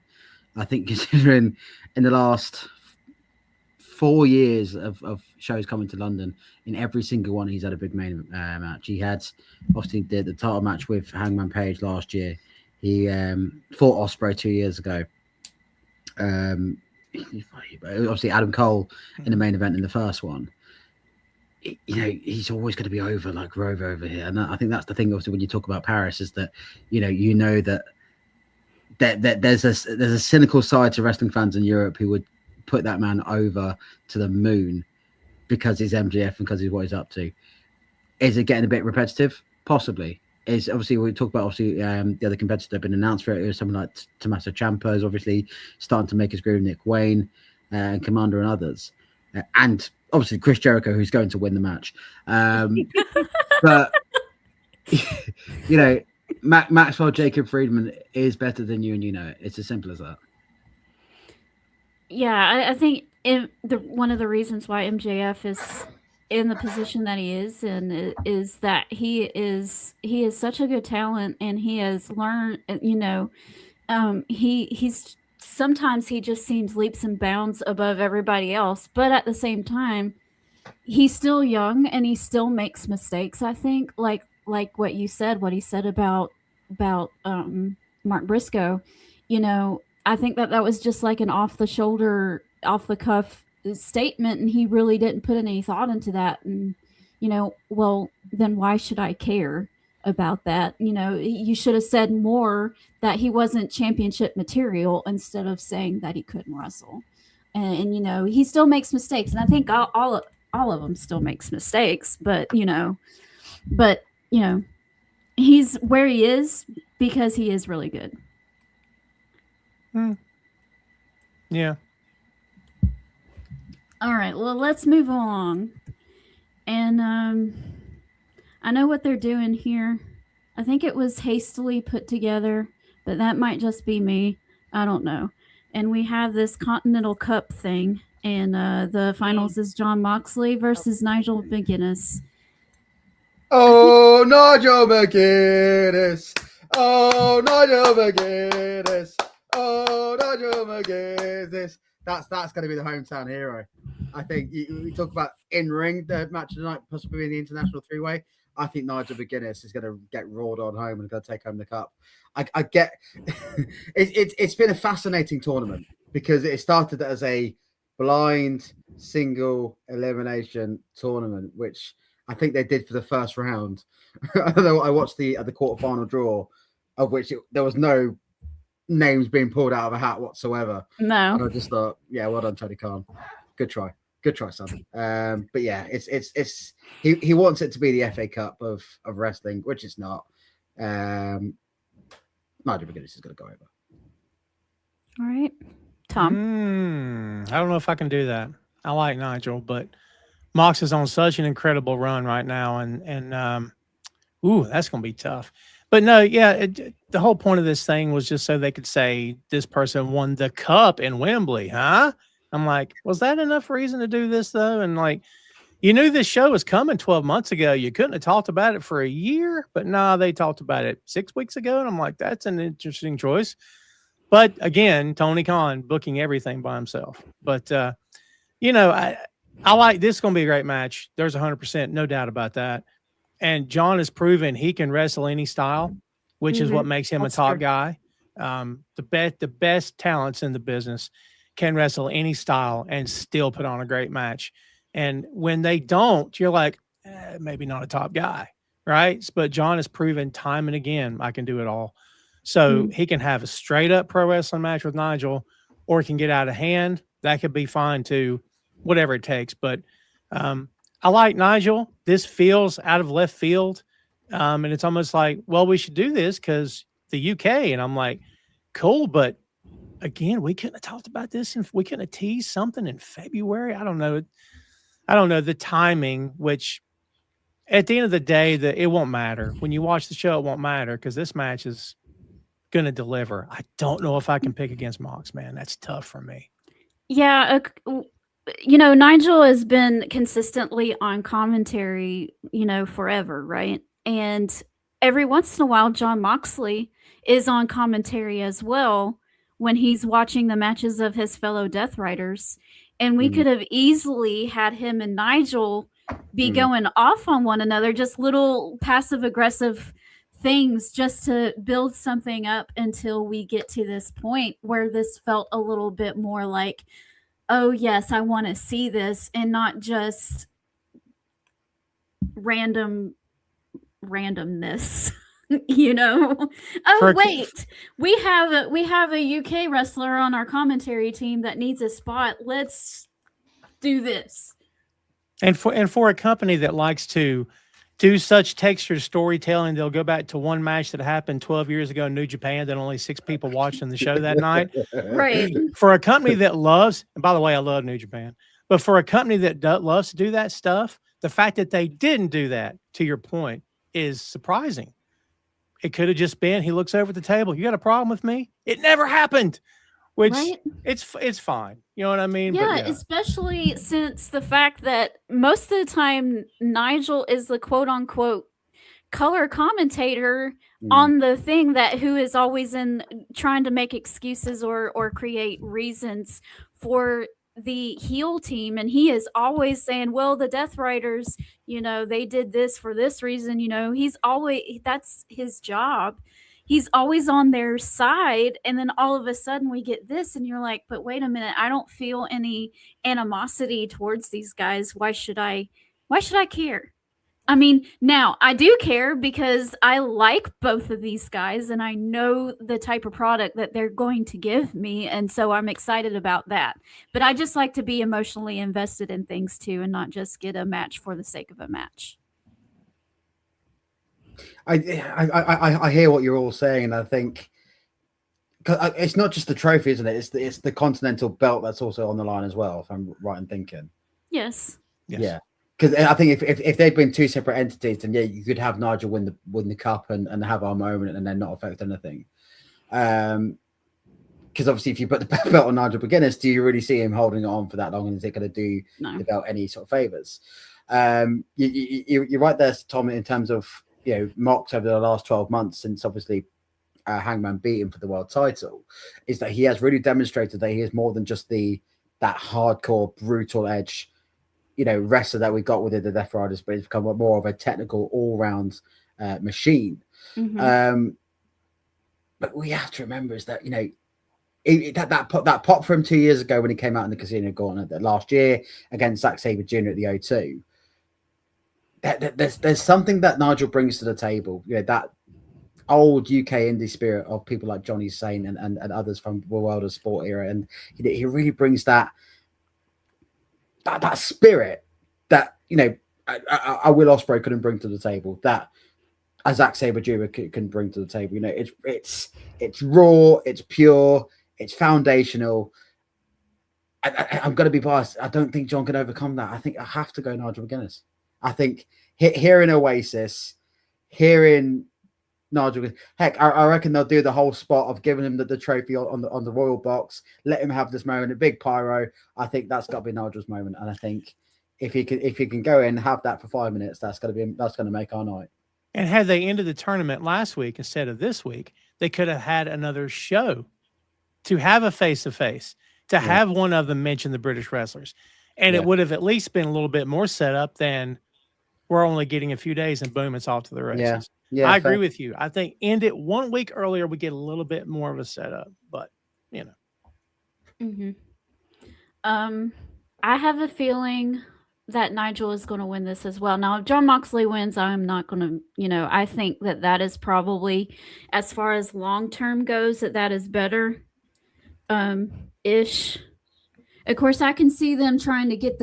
I think considering in the last 4 years of shows coming to London, in every single one, he's had a big main match. He had obviously the title match with Hangman Page last year. He fought Ospreay 2 years ago. Obviously Adam Cole in the main event in the first one. You know, he's always going to be over like Rover over here, and I think that's the thing. Obviously, when you talk about Paris, is that you know that there's a cynical side to wrestling fans in Europe who would put that man over to the moon because he's MJF and because he's what he's up to. Is it getting a bit repetitive? Possibly. Is obviously we talk about the other competitors that have been announced for it. It was someone like Tommaso Ciampa is obviously starting to make his groove. Nick Wayne, and Commander and others, and obviously Chris Jericho, who's going to win the match. But you know, Maxwell Jacob Friedman is better than you, and you know it. It's as simple as that. Yeah, I think one of the reasons why MJF is in the position that he is in is that he is such a good talent, and he has learned. He's sometimes he just seems leaps and bounds above everybody else, but at the same time, he's still young and he still makes mistakes. I think, like what you said, what he said about Mark Briscoe. I think that was just like an off the shoulder, off the cuff statement, and he really didn't put any thought into that. And well, then why should I care about that? You should have said more that he wasn't championship material instead of saying that he couldn't wrestle. And he still makes mistakes, and I think all of them still makes mistakes, but he's where he is because he is really good. Yeah. All right, well, let's move along. And I know what they're doing here. I think it was hastily put together, but that might just be me. I don't know. And we have this Continental Cup thing, and the finals is Jon Moxley versus Nigel McGuinness. Oh, Nigel McGuinness. Oh, Nigel McGuinness. Oh, Nigel McGuinness. That's going to be the hometown hero. I think you talk about in-ring, the match of the night, possibly in the International Three-Way. I think Nigel McGuinness is going to get roared on home and going to take home the cup. I get it's been a fascinating tournament because it started as a blind single elimination tournament, which I think they did for the first round. I don't know. I watched the quarterfinal draw, of which there was no names being pulled out of a hat whatsoever. No, and I just thought, yeah, well done, Tony Khan. Good try, son. But yeah, it's he wants it to be the FA Cup of wrestling, which it's not. Nigel McGuinness is going to go over. all right, Tom. I don't know if I can do that. I like Nigel, but Mox is on such an incredible run right now, and that's going to be tough. But no, yeah, the whole point of this thing was just so they could say this person won the cup in Wembley, huh? I'm like, was that enough reason to do this though? And like, you knew this show was coming 12 months ago. You couldn't have talked about it for a year, but nah, they talked about it 6 weeks ago. And I'm like, that's an interesting choice. But again, Tony Khan booking everything by himself. But, I like this. Going to be a great match. There's 100%, no doubt about that. And John has proven he can wrestle any style, which is what makes him a top guy. The best talents in the business can wrestle any style and still put on a great match. And when they don't, you're like, maybe not a top guy, right? But John has proven time and again, I can do it all. So he can have a straight up pro wrestling match with Nigel, or he can get out of hand. That could be fine too, whatever it takes. But I like Nigel. This feels out of left field. And it's almost like, well, we should do this because the UK. And I'm like, cool. But again, we couldn't have talked about this and we couldn't have teased something in February. I don't know the timing, which at the end of the day, it won't matter. When you watch the show, it won't matter because this match is going to deliver. I don't know if I can pick against Mox, man. That's tough for me. Yeah, Nigel has been consistently on commentary, forever, right? And every once in a while, Jon Moxley is on commentary as well when he's watching the matches of his fellow Death Riders. And we could have easily had him and Nigel be going off on one another, just little passive-aggressive things just to build something up until we get to this point where this felt a little bit more like, oh, yes, I want to see this, and not just randomness. Wait, we have a UK wrestler on our commentary team that needs a spot. Let's do this. And for a company that likes to do such textured storytelling, they'll go back to one match that happened 12 years ago in New Japan that only 6 people watched in the show that night. Right. For a company that loves, and by the way, I love New Japan, but for a company that loves to do that stuff, the fact that they didn't do that, to your point, is surprising. It could have just been, he looks over at the table, you got a problem with me? It never happened. which Right? it's fine. You know what I mean? Yeah, But especially since the fact that most of the time Nigel is the quote unquote color commentator on the thing that who is always in trying to make excuses or create reasons for the heel team, and he is always saying, well, the Death Riders, they did this for this reason. He's always, that's his job. He's always on their side, and then all of a sudden we get this and you're like, but wait a minute, I don't feel any animosity towards these guys. Why should I care? I mean, now I do care because I like both of these guys and I know the type of product that they're going to give me. And so I'm excited about that. But I just like to be emotionally invested in things too and not just get a match for the sake of a match. I hear what you're all saying, and I think it's not just the trophy, isn't it? It's the Continental belt that's also on the line as well, if I'm right in thinking. Yes. Yeah. Because I think if they'd been two separate entities, then yeah, you could have Nigel win the cup and have our moment and then not affect anything. Because obviously, if you put the belt on Nigel McGuinness, do you really see him holding it on for that long? And is it going to do the belt any sort of favors? You're right there, Tom, in terms of Mox over the last 12 months since obviously Hangman beat him for the world title, is that he has really demonstrated that he is more than just that hardcore brutal edge wrestler that we got within the Death Riders, but he's become more of a technical all-round machine. Mm-hmm. But we have to remember is that that pop from 2 years ago when he came out in the Casino Gauntlet, that last year against Zack Sabre Jr. at the O2. There's something that Nigel brings to the table. That old UK indie spirit of people like Johnny Saint and others from the World of Sport era, and he really brings that spirit that I Will Ospreay couldn't bring to the table, that a Zack Sabre Jr. can bring to the table. It's raw, it's pure, it's foundational. I'm going to be biased. I don't think John can overcome that. I think I have to go Nigel McGuinness. I think hearing Oasis, hearing Nigel, heck, I reckon they'll do the whole spot of giving him the trophy on the royal box, let him have this moment, a big pyro. I think that's got to be Nigel's moment, and I think if he can go in and have that for 5 minutes, that's going to make our night. And had they ended the tournament last week instead of this week, they could have had another show to have a face-to-face, to have one of them mention the British wrestlers, and it would have at least been a little bit more set up than we're only getting a few days and boom, it's off to the races. Yeah, I agree with you. I think end it 1 week earlier, we get a little bit more of a setup, but Mm-hmm. I have a feeling that Nigel is going to win this as well. Now, if Jon Moxley wins, I'm not going to, I think that is probably, as far as long-term goes, that is better. Ish. Of course, I can see them trying to get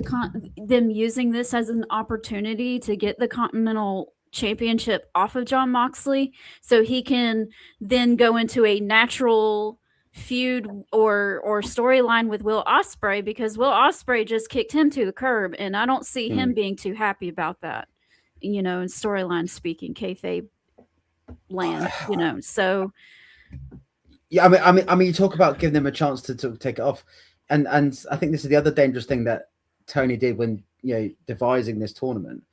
them using this as an opportunity to get the Continental Championship off of Jon Moxley, so he can then go into a natural feud or storyline with Will Ospreay, because Will Ospreay just kicked him to the curb, and I don't see him being too happy about that. In storyline speaking, kayfabe land, so. Yeah, I mean, you talk about giving them a chance to take it off. And I think this is the other dangerous thing that Tony did when devising this tournament.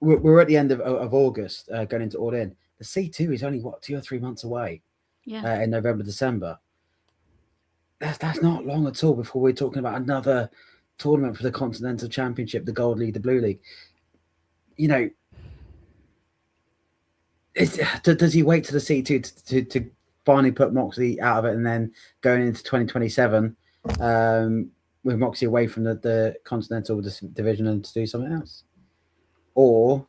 We're at the end of August, going into All In. The C2 is only 2 or 3 months away. Yeah. In November, December. That's not long at all before we're talking about another tournament for the Continental Championship, the Gold League, the Blue League. Does he wait to the C2 to finally put Moxley out of it, and then going into 2027 with Moxley away from the Continental division and to do something else? Or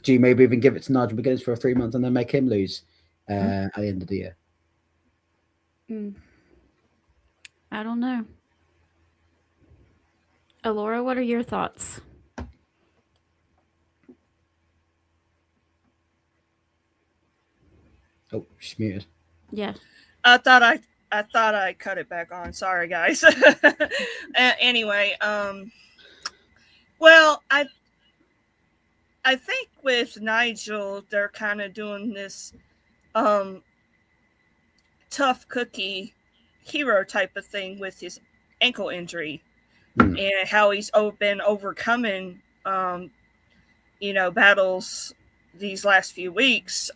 do you maybe even give it to Nigel McGuinness for 3 months and then make him lose at the end of the year? I don't know. Alora, what are your thoughts? Oh, she's muted. Yeah. I thought I cut it back on. Sorry, guys. Anyway, well, I think with Nigel, they're kind of doing this tough cookie hero type of thing with his ankle injury, Mm. and how he's been overcoming, battles these last few weeks.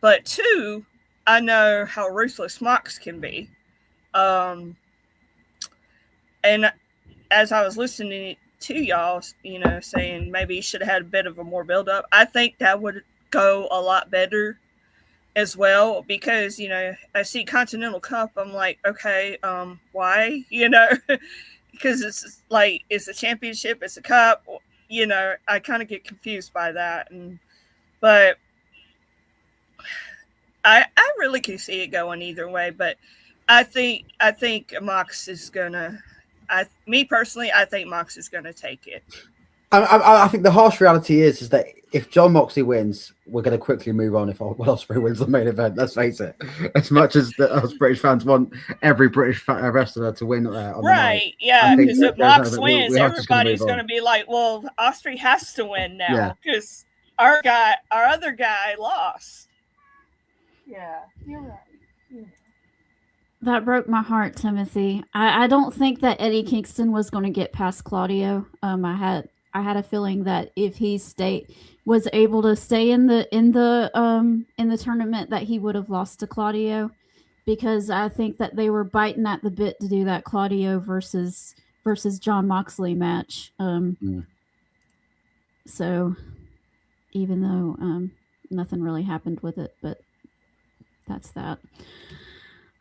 But two, I know how ruthless Mox can be. And as I was listening to y'all, saying maybe he should have had a bit of a more build up, I think that would go a lot better as well, because, I see Continental Cup, I'm like, okay, why? Because it's like, it's a championship, it's a cup, I kind of get confused by that. But I really can see it going either way, but I think Mox is gonna. Me personally, I think Mox is gonna take it. I think the harsh reality is that if John Moxley wins, we're going to quickly move on if Ospreay wins the main event. Let's face it. As much as us British fans want every British wrestler to win, right? Yeah, because if Mox wins, everybody's going to be like, "Well, Ospreay has to win now because our other guy lost." Yeah, you're right. Yeah. That broke my heart, Timothy. I don't think that Eddie Kingston was going to get past Claudio. I had a feeling that if he was able to stay in the tournament, that he would have lost to Claudio, because I think that they were biting at the bit to do that Claudio versus John Moxley match. So even though nothing really happened with it, but that's that.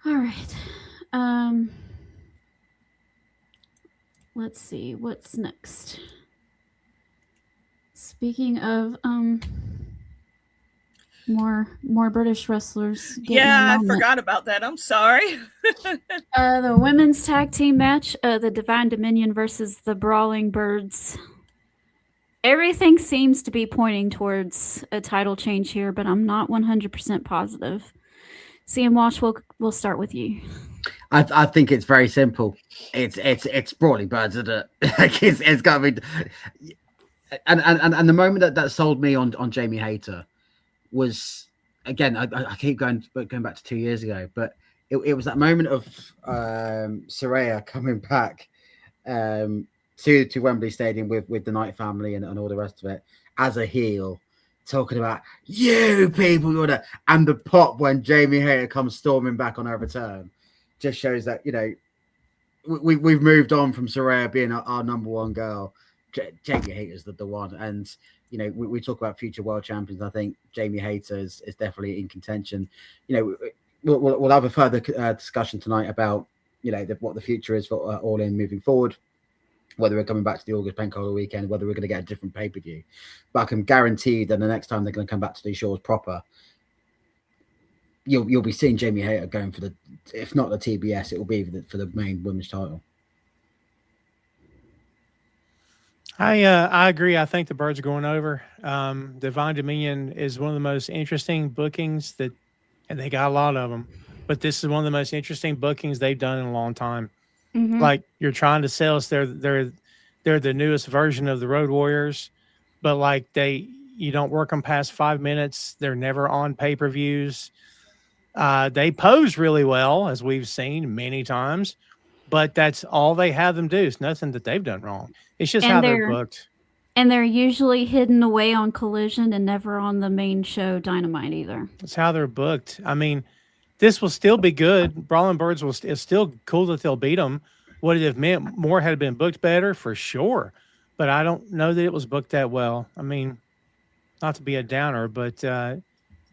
All right. Let's see what's next. Speaking of more British wrestlers. Yeah, I forgot about that. I'm sorry. The women's tag team match, the Divine Dominion versus the Brawling Birds. Everything seems to be pointing towards a title change here, but I'm not 100% positive. CM Walsh, we'll start with you. I think it's very simple. It's Brawling Birds, isn't it? It's got to be. And the moment that sold me on Jamie Hayter was, again, I keep going back to 2 years ago, but it was that moment of Saraya coming back to Wembley Stadium with the Knight family and all the rest of it as a heel, talking about you people, and the pop when Jamie Hayter comes storming back on her return just shows that we've moved on from Saraya being our number one girl. Jamie Hayter's the one, and we talk about future world champions. I think Jamie Hayter is definitely in contention. We'll have a further discussion tonight about what the future is for All In moving forward, whether we're coming back to the August Pencola weekend, whether we're going to get a different pay-per-view. But I can guarantee that the next time they're going to come back to these shows proper, you'll be seeing Jamie Hayter going for if not the TBS, it will be for the main women's title. I agree. I think the Birds are going over. Divine Dominion is one of the most interesting bookings and they got a lot of them, but this is one of the most interesting bookings they've done in a long time. Mm-hmm. Like, you're trying to sell us they're the newest version of the Road Warriors, but like you don't work them past 5 minutes. They're never on pay-per-views. They pose really well, as we've seen many times, but that's all they have them do. It's nothing that they've done wrong. It's just how they're booked. And they're usually hidden away on Collision and never on the main show, Dynamite, either. That's how they're booked. I mean, this will still be good. Brawling Birds it's still cool that they'll beat them. Would it have meant more had it been booked better? For sure. But I don't know that it was booked that well. I mean, not to be a downer, but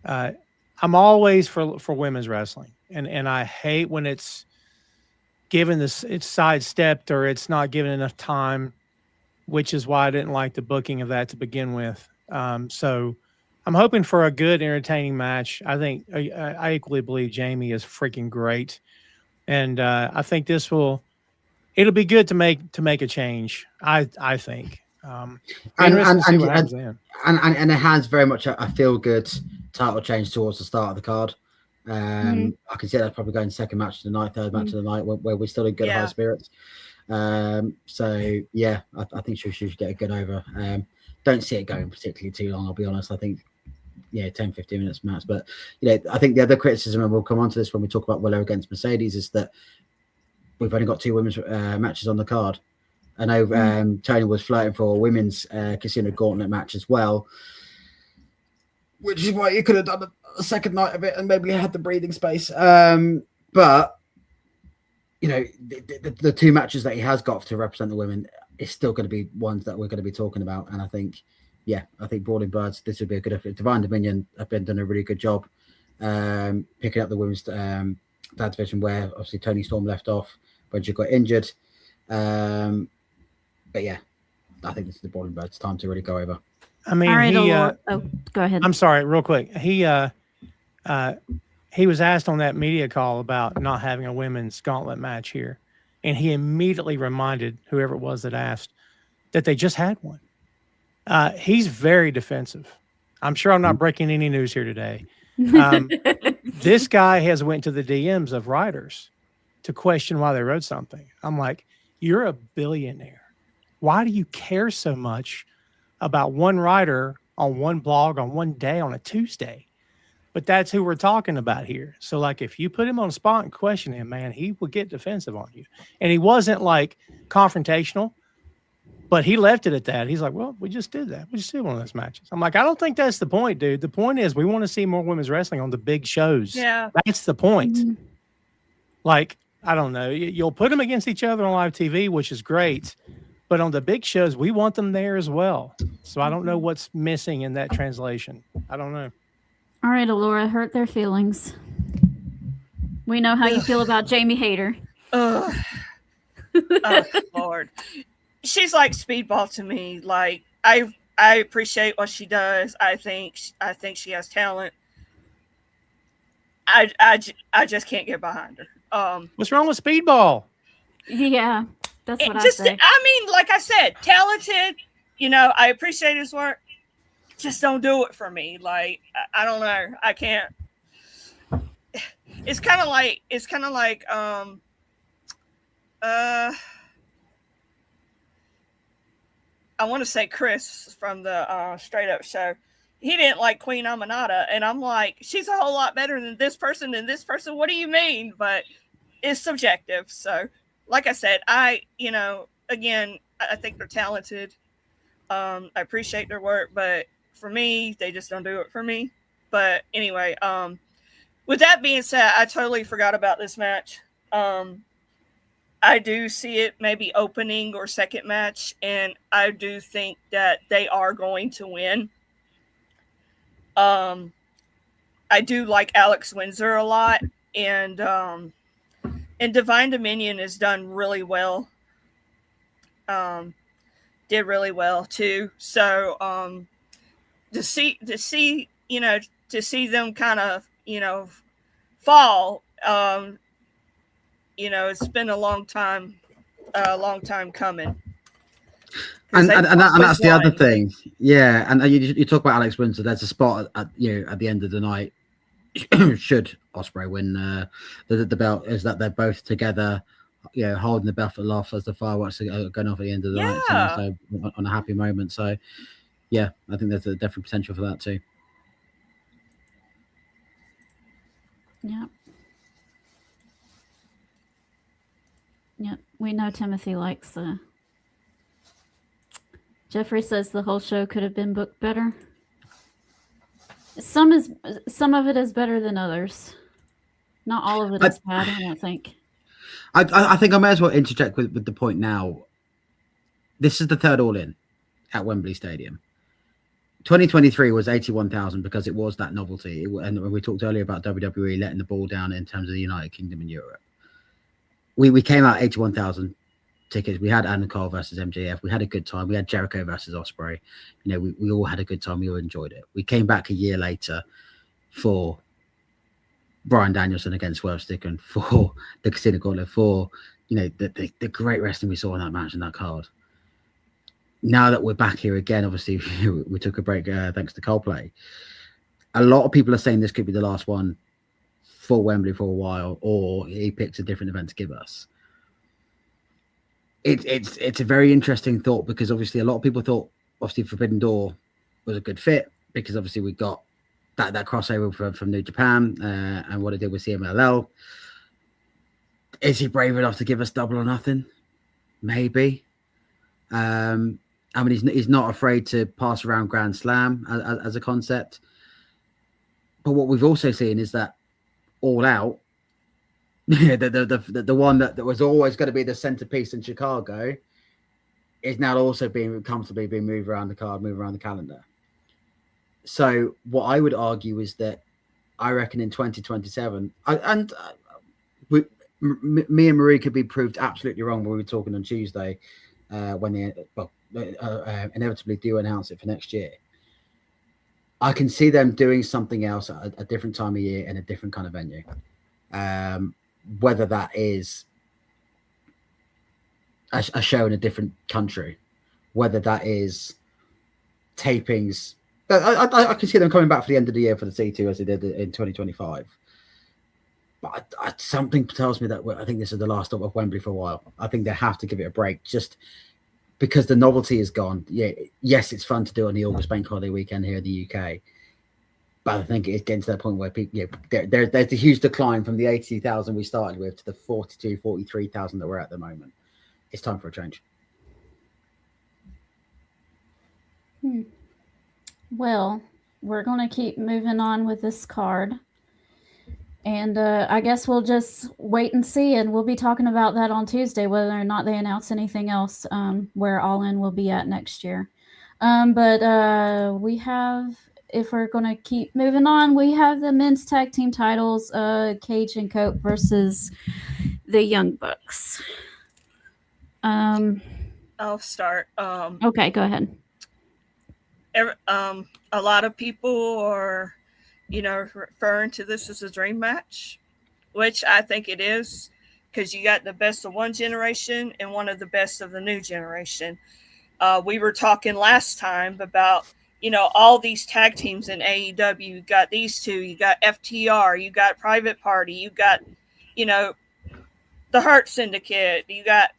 I'm always for women's wrestling. And I hate when it's given it's sidestepped or it's not given enough time, which is why I didn't like the booking of that to begin with. So I'm hoping for a good, entertaining match. I think I equally believe Jamie is freaking great, and I think it'll be good to make a change. I think. And it has very much a feel good title change towards the start of the card. I can see that's probably going second match of the night, third match of the night, where we're still in good high spirits. So yeah, I think she should get a good over. Don't see it going particularly too long, I'll be honest. I think 10, 15 minutes max. But I think the other criticism, and we'll come on to this when we talk about Willow against Mercedes, is that we've only got 2 women's matches on the card. I know Tony was flirting for a women's Casino Gauntlet match as well, which is why you could have done a second night of it and maybe had the breathing space. But the 2 matches that he has got to represent the women is still going to be ones that we're going to be talking about. And I think Brawling Birds, this would be a good effort. Divine Dominion have been done a really good job picking up the women's tag division where obviously Tony Storm left off when she got injured. But yeah, I think this is the Brawling Birds time to really go over. I mean, go ahead. I'm sorry, real quick. He was asked on that media call about not having a women's gauntlet match here, and he immediately reminded whoever it was that asked that they just had one. He's very defensive. I'm sure I'm not breaking any news here today. This guy has went to the DMs of writers to question why they wrote something. I'm like, you're a billionaire. Why do you care so much about one writer on one blog on one day on a Tuesday? But that's who we're talking about here. So, like, if you put him on the spot and question him, man, he would get defensive on you. And he wasn't, like, confrontational, but he left it at that. He's like, well, we just did that. We just did one of those matches. I'm like, I don't think that's the point, dude. The point is we want to see more women's wrestling on the big shows. Yeah. That's the point. Mm-hmm. Like, I don't know. You'll put them against each other on live TV, which is great. But on the big shows, we want them there as well. So I don't know what's missing in that translation. I don't know. All right, Allura, hurt their feelings. We know how you feel about Jamie Hayter. Oh, Lord. She's like Speedball to me. Like, I appreciate what she does. I think she has talent. I just can't get behind her. What's wrong with Speedball? Yeah, that's what I say. I mean, like I said, talented. I appreciate his work. Just don't do it for me. Like, I don't know. I can't. It's kind of like I want to say Chris from the Straight Up Show. He didn't like Queen Aminata, and I'm like, she's a whole lot better than this person and this person. What do you mean? But it's subjective. So, like I said, again, I think they're talented. I appreciate their work, but for me, they just don't do it for me. But anyway, with that being said, I totally forgot about this match. I do see it maybe opening or second match, and I do think that they are going to win. I do like Alex Windsor a lot, and Divine Dominion has done really well. Did really well too. So to see them kind of fall. It's been a long time coming. And that's the other thing. Yeah. And you talk about Alex Windsor. There's a spot at the end of the night. Should Ospreay win the belt, is that they're both together, holding the belt aloft as the fireworks are going off at the end of the night. So on a happy moment. So yeah, I think there's a definite potential for that too. Yeah. Yeah, we know Timothy likes Jeffrey says the whole show could have been booked better. Some of it is better than others. Not all of it is bad, I don't think. I think I may as well interject with the point now. This is the third All In at Wembley Stadium. 2023 was 81,000 because it was that novelty. And we talked earlier about WWE letting the ball down in terms of the United Kingdom and Europe. We came out 81,000 tickets. We had Adam Cole versus MJF. We had a good time. We had Jericho versus Ospreay. We all had a good time. We all enjoyed it. We came back a year later for Bryan Danielson against Swerve Strickland, for the Casino Gauntlet, for the great wrestling we saw in that match and that card. Now that we're back here again, obviously we took a break thanks to Coldplay. A lot of people are saying this could be the last one for Wembley for a while, or he picks a different event to give us. It's a very interesting thought, because obviously a lot of people thought obviously Forbidden Door was a good fit, because obviously we got that crossover from New Japan and what it did with CMLL. Is he brave enough to give us Double or Nothing? Maybe. I mean, he's not afraid to pass around Grand Slam as a concept. But what we've also seen is that All Out, the one that was always going to be the centerpiece in Chicago, is now also being comfortably being moved around the card, moved around the calendar. So what I would argue is that I reckon in 2027, me and Marie could be proved absolutely wrong when we were talking on Tuesday when they inevitably do announce it for next year. I can see them doing something else at a different time of year in a different kind of venue. Whether that is a show in a different country, whether that is tapings. I can see them coming back for the end of the year for the C2 as they did in 2025. But something tells me that I think this is the last stop of Wembley for a while. I think they have to give it a break just because the novelty is gone. Yeah, yes, it's fun to do on the August Bank Holiday weekend here in the UK. But I think it's getting to that point where people, there's a huge decline from the 80,000 we started with to the 42, 43,000 that we're at the moment. It's time for a change. Well, we're going to keep moving on with this card. And I guess we'll just wait and see. And we'll be talking about that on Tuesday, whether or not they announce anything else where All In will be at next year. But we have, if we're going to keep moving on, we have the men's tag team titles, Cage and Cope versus the Young Bucks. I'll start. Okay, go ahead. A lot of people are, referring to this as a dream match, which I think it is, because you got the best of one generation and one of the best of the new generation. We were talking last time about, all these tag teams in AEW. You got these two, you got FTR, you got Private Party, you got, the Hurt Syndicate, you got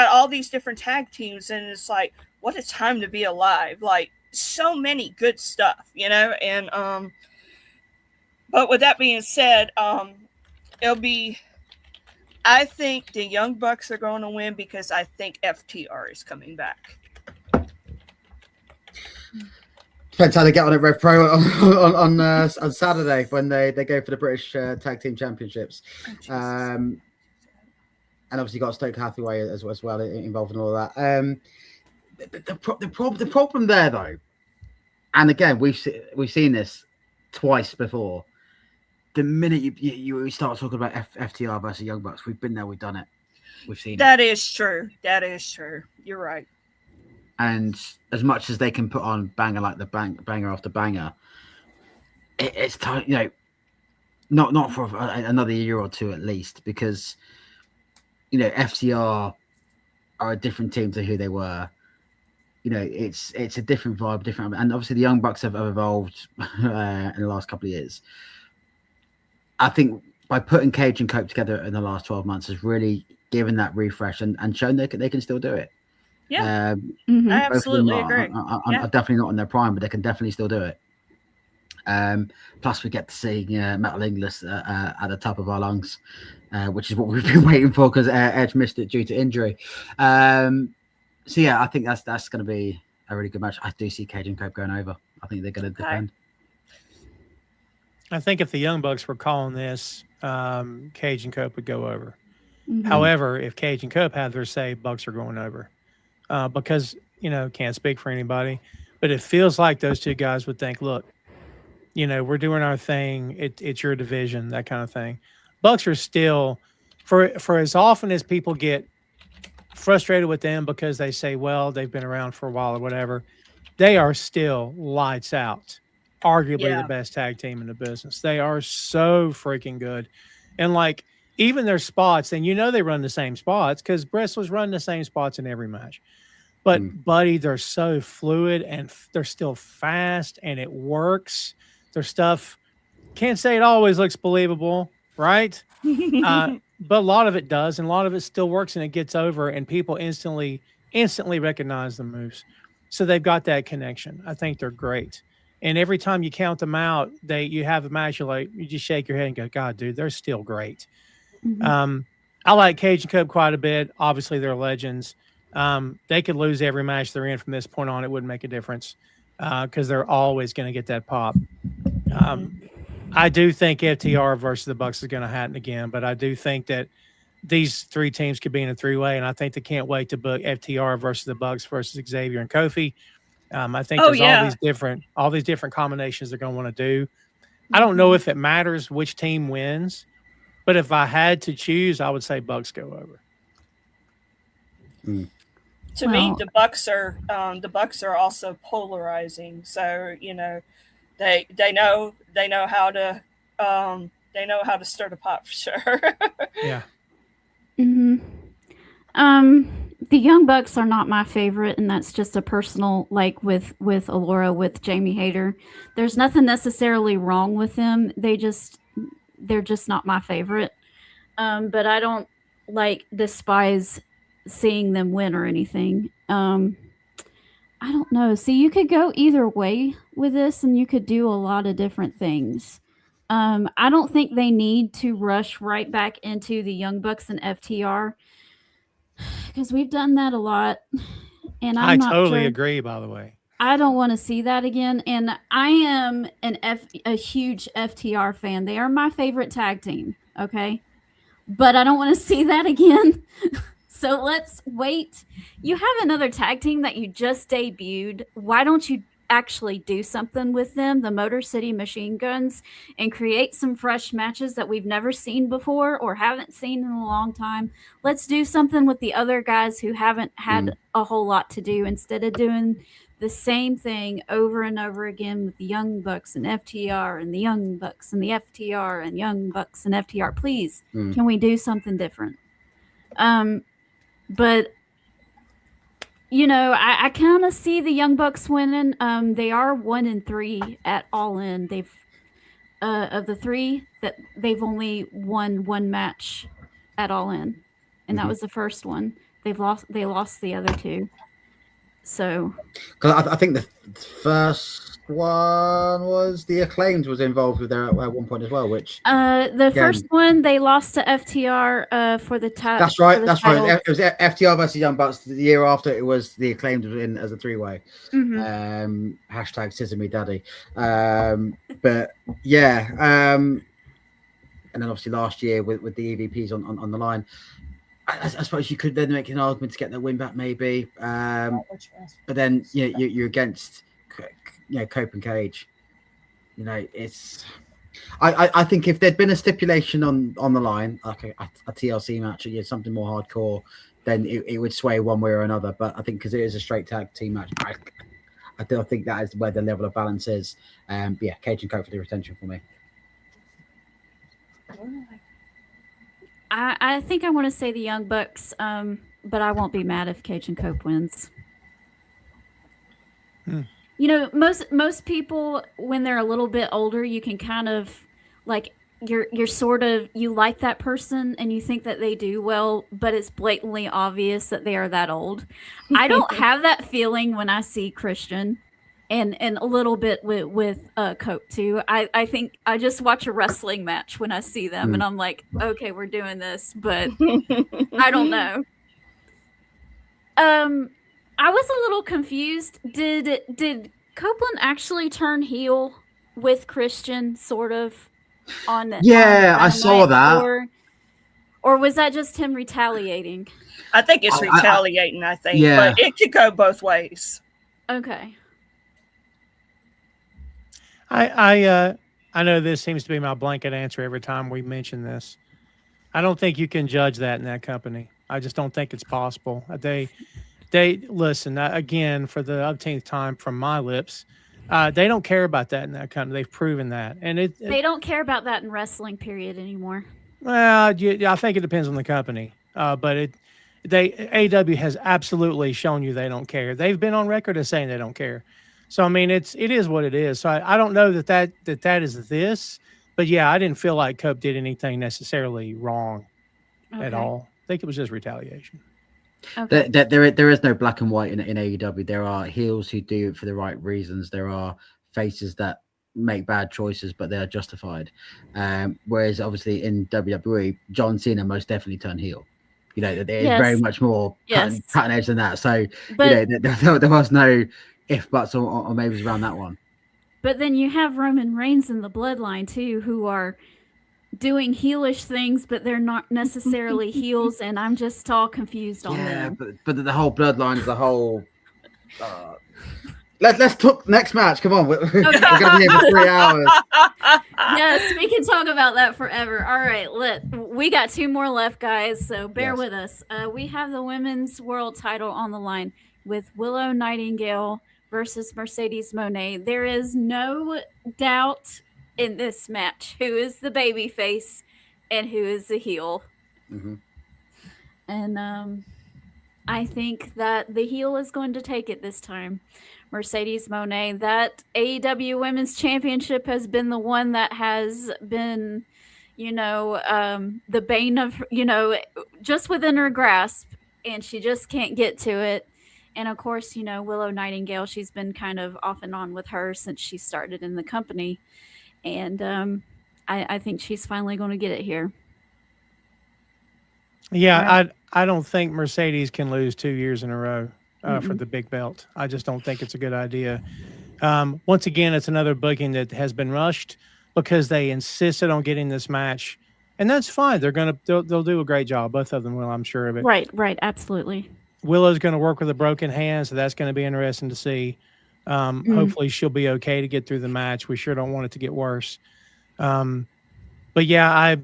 all these different tag teams, and it's like, what a time to be alive. Like, so many good stuff, and but with that being said, it'll be, I think the Young Bucks are going to win because I think FTR is coming back. Depends how they get on at Rev Pro on Saturday when they go for the British Tag Team Championships. And obviously got Stoke Hathaway as well involved in all of that. The problem there, though, and again, we've seen this twice before. The minute you start talking about FTR versus Young Bucks, we've been there, we've done it, we've seen that. That is true. That is true. You're right. And as much as they can put on banger like the banger after banger, it's time, not for another year or two at least, because FTR are a different team to who they were. It's a different vibe, different, and obviously the Young Bucks have evolved in the last couple of years. I think by putting Cage and Cope together in the last 12 months has really given that refresh and shown they can still do it. Yeah, I absolutely agree. Are definitely not in their prime, but they can definitely still do it. Plus, we get to see Metal English at the top of our lungs, which is what we've been waiting for because Edge missed it due to injury. So yeah, I think that's going to be a really good match. I do see Cage and Cope going over. I think they're going to defend. I think if the Young Bucks were calling this, Cage and Cope would go over. Mm-hmm. However, if Cage and Cope had their say, Bucks are going over. Because, can't speak for anybody, but it feels like those two guys would think, look, we're doing our thing. It's your division, that kind of thing. Bucks are still, for as often as people get frustrated with them because they say, well, they've been around for a while or whatever, they are still lights out. Arguably the best tag team in the business. They are so freaking good. And even their spots, and they run the same spots because Bristol's run the same spots in every match. But, buddy, they're so fluid and they're still fast and it works. Their stuff, can't say it always looks believable, right? But a lot of it does, and a lot of it still works and it gets over and people instantly recognize the moves. So they've got that connection. I think they're great. And every time you count them out, you have a match. You just shake your head and go, God, dude, they're still great. I like Cage and Cope quite a bit. Obviously, they're legends. They could lose every match they're in from this point on. It wouldn't make a difference because they're always going to get that pop. I do think FTR versus the Bucks is going to happen again, but I do think that these three teams could be in a three-way, and I think they can't wait to book FTR versus the Bucks versus Xavier and Kofi. I think there's all these different combinations they're going to want to do. I don't know if it matters which team wins, but if I had to choose, I would say Bucks go over. To me, the Bucks are also polarizing. So they know how to stir the pot for sure. Yeah. The Young Bucks are not my favorite, and that's just a personal with Allura, with Jamie Hayter. There's nothing necessarily wrong with them. They're just not my favorite. But I don't despise seeing them win or anything. I don't know. See, you could go either way with this, and you could do a lot of different things. I don't think they need to rush right back into the Young Bucks and FTR because we've done that a lot. And I totally agree, by the way. I don't want to see that again. And I am a huge FTR fan. They are my favorite tag team. Okay. But I don't want to see that again. So let's wait. You have another tag team that you just debuted. Why don't you actually do something with them, the Motor City Machine Guns, and create some fresh matches that we've never seen before or haven't seen in a long time? Let's do something with the other guys who haven't had a whole lot to do instead of doing the same thing over and over again with the Young Bucks and FTR and the Young Bucks and the FTR and Young Bucks and FTR. Please, can we do something different? But I kind of see the Young Bucks winning. They are 1-3 at All In. They've of the three that they've only won one match at All In, and that was the first one. They lost the other two. So, because I think the first one was the Acclaimed was involved with there at one point as well. Which first one they lost to FTR for the title. That's right. That's right. It was FTR versus Young Bucks. The year after, it was the Acclaimed in as a three-way. Hashtag Scissor Me Daddy. But yeah, and then obviously last year with the EVPs on the line. I suppose you could then make an argument to get the win back, maybe. But then you're against Cope and Cage. It's. I think if there'd been a stipulation on the line, like a TLC match, or something more hardcore, then it would sway one way or another. But I think because it is a straight tag team match, I don't think that is where the level of balance is. Cage and Cope for the retention for me. I think I want to say the Young Bucks, but I won't be mad if Cage and Cope wins. Most people, when they're a little bit older, you can kind of you're sort of, you like that person and you think that they do well, but it's blatantly obvious that they are that old. I don't have that feeling when I see Christian. And a little bit with Cope too. I think I just watch a wrestling match when I see them, and I'm like, okay, we're doing this, but I don't know. I was a little confused. Did Copeland actually turn heel with Christian, sort of on? Yeah, I saw that. Or was that just him retaliating? I think it's retaliating. I think, yeah. But it could go both ways. Okay. I know this seems to be my blanket answer every time we mention this. I don't think you can judge that in that company. I just don't think it's possible. They listen again for the umpteenth time from my lips. They don't care about that in that company. They've proven that, and they don't care about that in wrestling period anymore. Well, I think it depends on the company, but AEW has absolutely shown you they don't care. They've been on record as saying they don't care. So I mean, it is what it is. So I don't know that is this, but yeah, I didn't feel like Cope did anything necessarily wrong at all. I think it was just retaliation. Okay. There is no black and white in AEW. There are heels who do it for the right reasons. There are faces that make bad choices, but they are justified. Whereas obviously in WWE, John Cena most definitely turned heel. You know, there's very much more cutting edge than that. So, but, you know, there was no if, buts, or maybes around that one. But then you have Roman Reigns in the bloodline too, who are doing heelish things, but they're not necessarily heels, and I'm just all confused on them. But the whole bloodline is a whole. Let's talk next match. Come on, we're going to be here for 3 hours. Yes, we can talk about that forever. All right, we got 2 more left, guys, so bear with us. We have the women's world title on the line with Willow Nightingale versus Mercedes Moné. There is no doubt in this match who is the baby face and who is the heel. Mm-hmm. And I think that the heel is going to take it this time. Mercedes Moné, that AEW Women's Championship has been the one that has been, the bane of, just within her grasp, and she just can't get to it. And of course, Willow Nightingale, she's been kind of off and on with her since she started in the company. And I think she's finally going to get it here. Yeah, I don't think Mercedes can lose 2 years in a row for the big belt. I just don't think it's a good idea. Once again, it's another booking that has been rushed because they insisted on getting this match, and that's fine. They'll do a great job. Both of them will, I'm sure of it. Right, absolutely. Willow's going to work with a broken hand, so that's going to be interesting to see. Hopefully she'll be okay to get through the match. We sure don't want it to get worse. But yeah,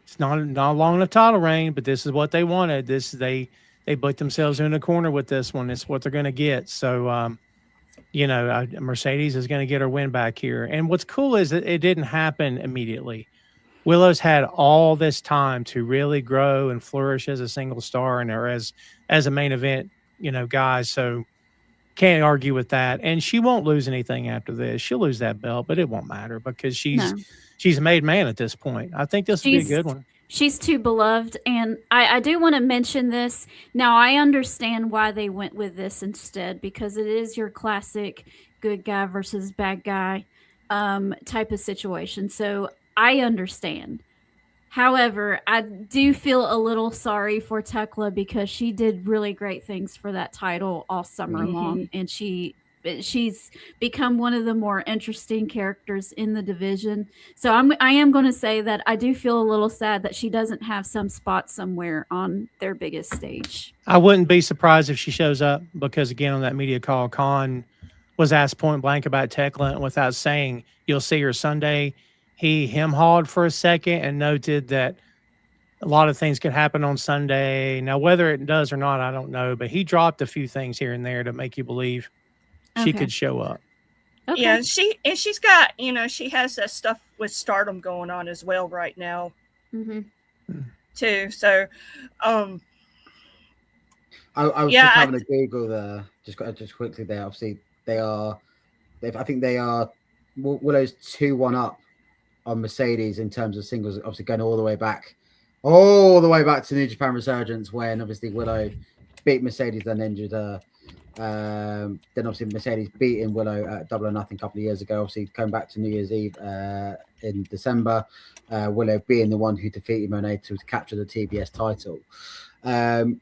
it's not a long enough title reign, but this is what they wanted. They booked themselves in a corner with this one. It's what they're going to get. So, Mercedes is going to get her win back here. And what's cool is that it didn't happen immediately. Willow's had all this time to really grow and flourish as a single star and or as a main event, guy. So can't argue with that. And she won't lose anything after this. She'll lose that belt, but it won't matter because she's a made man at this point. I think this will be a good one. She's too beloved. And I do want to mention this. Now, I understand why they went with this instead, because it is your classic good guy versus bad guy type of situation. So I understand. However, I do feel a little sorry for Tekla because she did really great things for that title all summer long. And she's become one of the more interesting characters in the division. So I am going to say that I do feel a little sad that she doesn't have some spot somewhere on their biggest stage. I wouldn't be surprised if she shows up because, again, on that media call, Khan was asked point blank about Tekla, and without saying, you'll see her Sunday, he hem-hawed for a second and noted that a lot of things could happen on Sunday. Now, whether it does or not, I don't know, but he dropped a few things here and there to make you believe she could show up. Okay. Yeah, she's got, she has that stuff with Stardom going on as well right now, too. So, I was just having a Google there, just quickly there. Obviously, I think they are Willow's 2-1 up on Mercedes in terms of singles, obviously going all the way back to New Japan Resurgence, when obviously Willow beat Mercedes, then injured her. Then obviously Mercedes beating Willow at Double or Nothing a couple of years ago. Obviously coming back to New Year's Eve in December, Willow being the one who defeated Moné to capture the TBS title.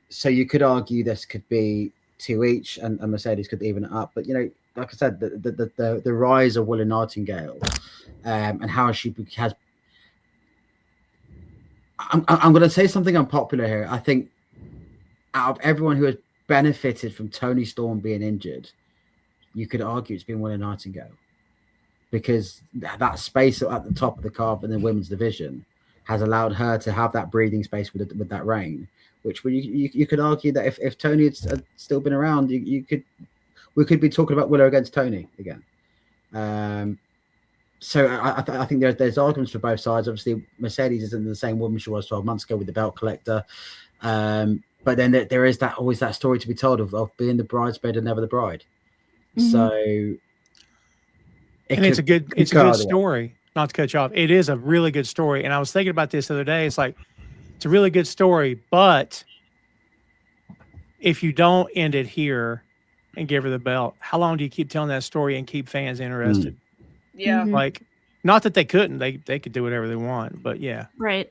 So you could argue this could be 2 each, and Mercedes could even it up. But like I said, the rise of Willow Nightingale and how she has. I'm going to say something unpopular here. I think out of everyone who has benefited from Toni Storm being injured, you could argue it's been Willow Nightingale, because that space at the top of the card in the women's division has allowed her to have that breathing space with that reign, which you could argue that if Toni had still been around, we could be talking about Willow against Toni again. So I think there's arguments for both sides. Obviously, Mercedes isn't the same woman she was 12 months ago with the belt collector. But then there is always that story to be told of being the bridesmaid and never the bride. So, it's a good story. Not to cut you off, it is a really good story. And I was thinking about this the other day. It's like, it's a really good story, but if you don't end it here, and give her the belt. How long do you keep telling that story and keep fans interested? Yeah. Like, not that they couldn't, they could do whatever they want, but yeah. Right.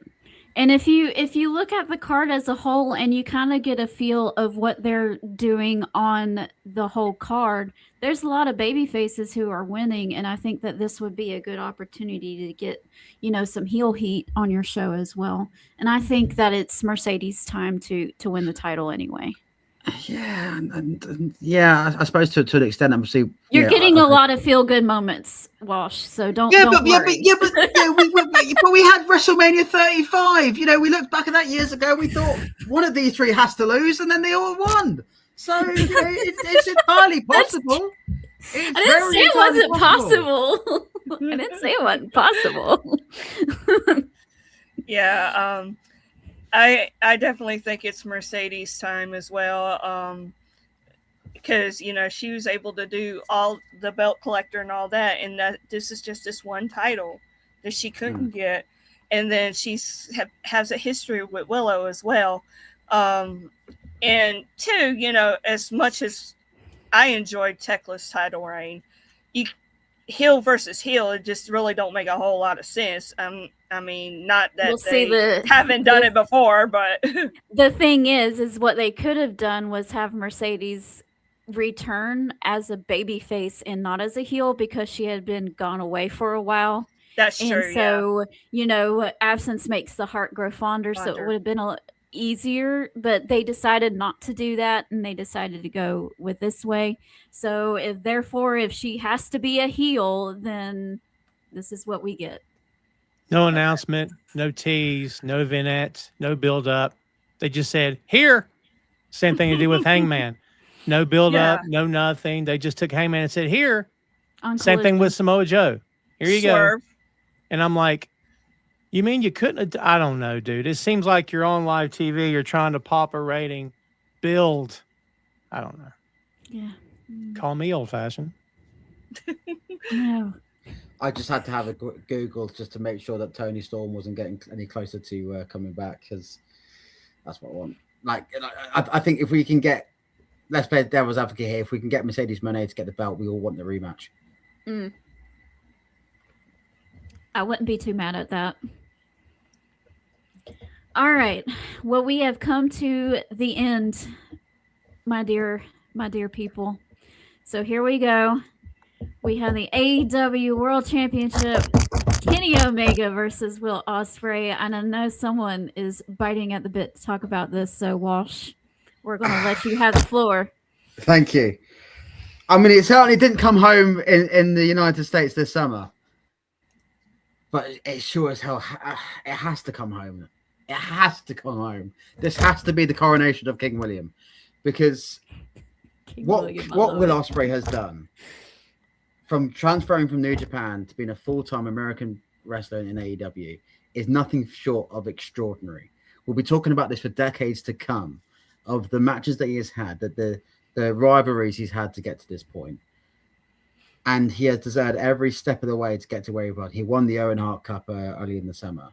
And if you look at the card as a whole and you kind of get a feel of what they're doing on the whole card, there's a lot of baby faces who are winning, and I think that this would be a good opportunity to get, some heel heat on your show as well. And I think that it's Mercedes' time to win the title anyway. Yeah, and yeah, I suppose to an extent, obviously, you're getting a lot of feel good moments, Walsh. So don't. But worry. we had WrestleMania 35. We looked back at that years ago. We thought one of these three has to lose, and then they all won. So it's entirely possible. I didn't say it wasn't possible. I didn't say it wasn't possible. Yeah. I definitely think it's Mercedes' time as well, because she was able to do all the belt collector and all that, and that this is just this one title that she couldn't get, and then has a history with Willow as well, and two, as much as I enjoyed Tekla's title reign, heel versus heel, it just really don't make a whole lot of sense. I mean, not that they haven't done it before, but the thing is what they could have done was have Mercedes return as a baby face and not as a heel, because she had been gone away for a while. That's true. And so, absence makes the heart grow fonder. So it would have been a easier, but they decided not to do that, and they decided to go with this way. So if she has to be a heel, then this is what we get. No announcement, no tease, no vignette, no build up. They just said, here. Same thing to do with Hangman. No build up, no nothing. They just took Hangman and said, here. Same thing with Samoa Joe. Here you go. And I'm like, you mean you couldn't? I don't know, dude. It seems like you're on live TV. You're trying to pop a rating, build. I don't know. Yeah. Call me old fashioned. No. I just had to have a Google just to make sure that Tony Storm wasn't getting any closer to coming back, because that's what I want. I think if we can get, let's play devil's advocate here, if we can get Mercedes Moné to get the belt, we all want the rematch. I wouldn't be too mad at that. All right. Well, we have come to the end, my dear people. So here we go. We have the AEW World Championship, Kenny Omega versus Will Ospreay. And I know someone is biting at the bit to talk about this. So, Walsh, we're going to let you have the floor. Thank you. I mean, it certainly didn't come home in the United States this summer. But it sure as hell, it has to come home. It has to come home. This has to be the coronation of King William. Because what Will Ospreay has done, from transferring from New Japan to being a full-time American wrestler in AEW, is nothing short of extraordinary. We'll be talking about this for decades to come, of the matches that he has had, that the rivalries he's had to get to this point. And he has deserved every step of the way to get to where he was. He won the Owen Hart Cup early in the summer.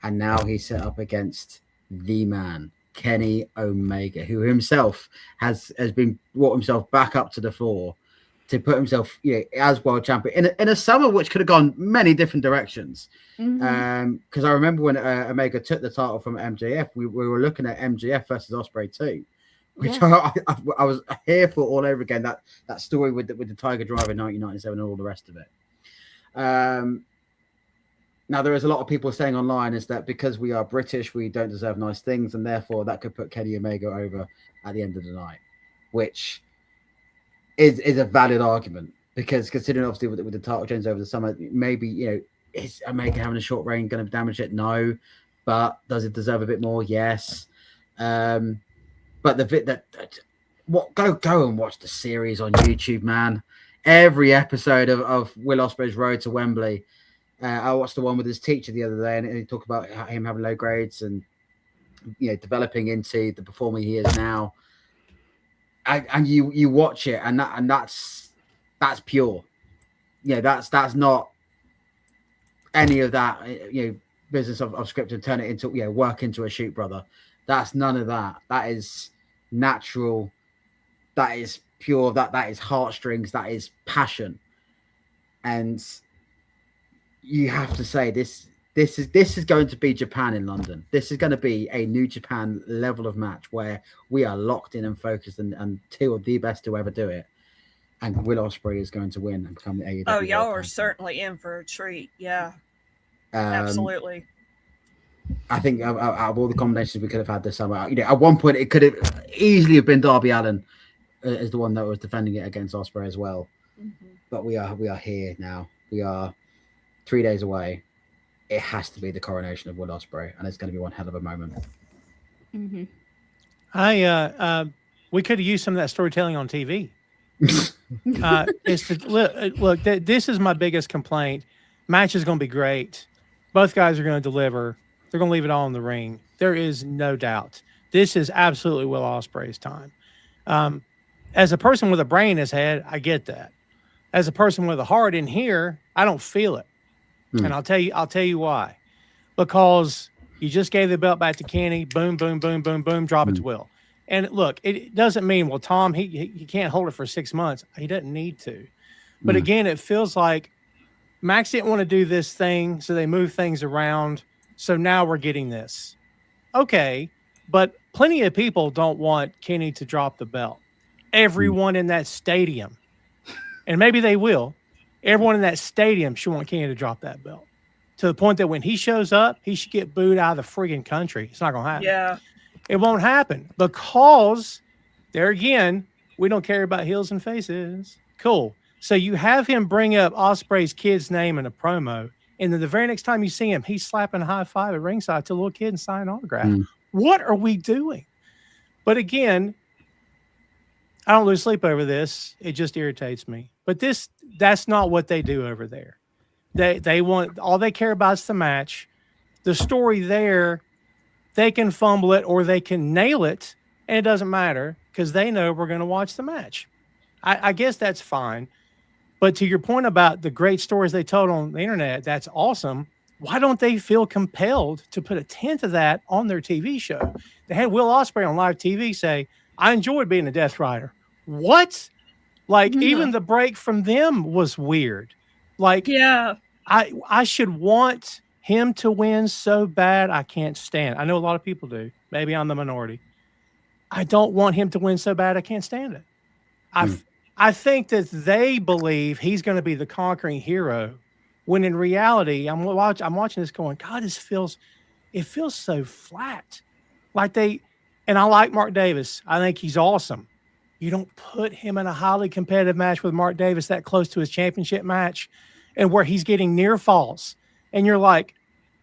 And now he's set up against the man, Kenny Omega, who himself has been brought himself back up to the floor to put himself as world champion in a summer which could have gone many different directions. Because I remember when Omega took the title from MJF, we were looking at MJF versus Ospreay too, which I was here for all over again. That story with the Tiger Driver in 1997 and all the rest of it. Now there is a lot of people saying online is that because we are British, we don't deserve nice things, and therefore that could put Kenny Omega over at the end of the night, which is a valid argument, because considering obviously with the title change over the summer, maybe is Omega having a short reign going to damage it? No, but does it deserve a bit more? Yes. But the bit go and watch the series on YouTube, man. Every episode of Will Ospreay's Road to Wembley. I watched the one with his teacher the other day, and he talked about him having low grades and developing into the performer he is now. And you watch it, and that's pure. That's not any of that business of script and turn it into work into a shoot, brother. That's none of that. That is natural. That is pure. That is heartstrings. That is passion. And you have to say this is going to be Japan in London. This is going to be a New Japan level of match where we are locked in and focused, and two of the best to ever do it. And Will Ospreay is going to win and become the AEW. Oh, y'all are certainly in for a treat. Yeah, absolutely. I think out of all the combinations we could have had this summer, at one point it could have easily have been Darby Allin as the one that was defending it against Ospreay as well. Mm-hmm. But we are here now. We are 3 days away. It has to be the coronation of Will Ospreay, and it's going to be one hell of a moment. Mm-hmm. We could have used some of that storytelling on TV. Look, this is my biggest complaint. Match is going to be great. Both guys are going to deliver. They're going to leave it all in the ring. There is no doubt. This is absolutely Will Ospreay's time. As a person with a brain in his head, I get that. As a person with a heart in here, I don't feel it. And I'll tell you why. Because you just gave the belt back to Kenny. Boom, boom, boom, boom, boom. Drop it to Will. And look, it doesn't mean, well, Tom, he can't hold it for 6 months. He doesn't need to. But again, it feels like Max didn't want to do this thing, so they moved things around. So now we're getting this. Okay, but plenty of people don't want Kenny to drop the belt. Everyone in that stadium, and maybe they will, everyone in that stadium should want Kenny to drop that belt. To the point that when he shows up, he should get booed out of the friggin' country. It's not going to happen. Yeah. It won't happen because, there again, we don't care about heels and faces. Cool. So you have him bring up Ospreay's kid's name in a promo, and then the very next time you see him, he's slapping a high five at ringside to a little kid and signing an autograph. What are we doing? But again, I don't lose sleep over this. It just irritates me. But that's not what they do over there. They want, all they care about is the match. The story there, they can fumble it or they can nail it, and it doesn't matter because they know we're going to watch the match. I guess that's fine. But to your point about the great stories they told on the internet, that's awesome. Why don't they feel compelled to put a tenth of that on their TV show? They had Will Ospreay on live TV say, I enjoyed being a Death Rider. What? Like, even the break from them was weird. Like, yeah, I should want him to win so bad I can't stand. I know a lot of people do. Maybe I'm the minority. I don't want him to win so bad I can't stand it. I think that they believe he's going to be the conquering hero, when in reality, I'm watching this going, God, it feels so flat. Like and I like Mark Davis. I think he's awesome. You don't put him in a highly competitive match with Mark Davis that close to his championship match and where he's getting near falls. And you're like,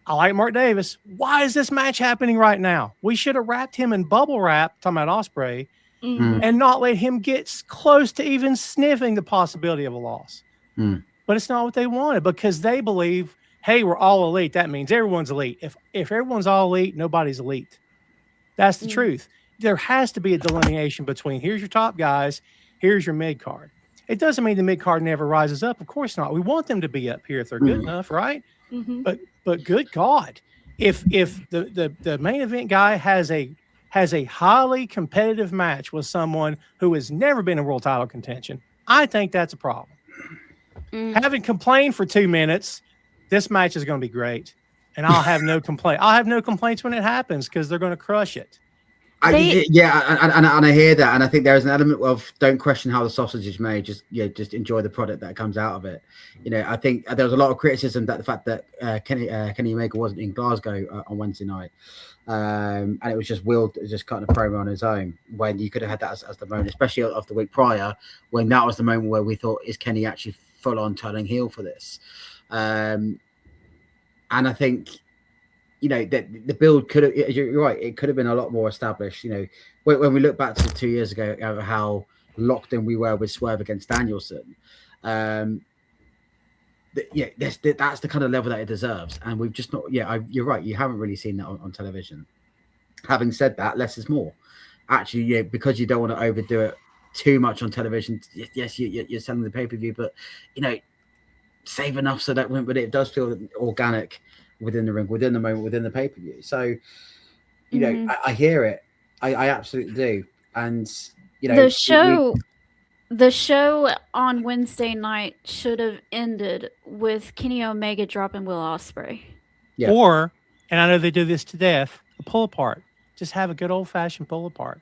I like Mark Davis. Why is this match happening right now? We should have wrapped him in bubble wrap, talking about Ospreay, and not let him get close to even sniffing the possibility of a loss. But it's not what they wanted because they believe, hey, we're all elite. That means everyone's elite. If everyone's all elite, nobody's elite. That's the truth. There has to be a delineation between here's your top guys, here's your mid card. It doesn't mean the mid card never rises up. Of course not. We want them to be up here if they're good enough, right? But good God, if the main event guy has a highly competitive match with someone who has never been in world title contention, I think that's a problem. Having complained for 2 minutes, this match is going to be great, and I'll have no complaint. I'll have no complaints when it happens because they're going to crush it. And I hear that, and I think there is an element of don't question how the sausage is made. Just enjoy the product that comes out of it. I think there was a lot of criticism that the fact that Kenny Omega wasn't in Glasgow on Wednesday night, and it was just Will just cutting a promo on his own when you could have had that as the moment, especially of the week prior, when that was the moment where we thought, is Kenny actually full on turning heel for this? And I think. That the build could have, you're right, it could have been a lot more established. When we look back to 2 years ago, how locked in we were with Swerve against Danielson. That's the kind of level that it deserves. And we've just not, you're right, you haven't really seen that on television. Having said that, less is more. Actually, because you don't want to overdo it too much on television. Yes, you're selling the pay-per-view, but, save enough so that when it does feel organic within the ring, within the moment, within the pay-per-view. So, I hear it. I absolutely do. And, the show The show on Wednesday night should have ended with Kenny Omega dropping Will Ospreay. Yeah. Or, and I know they do this to death, a pull apart. Just have a good old fashioned pull apart.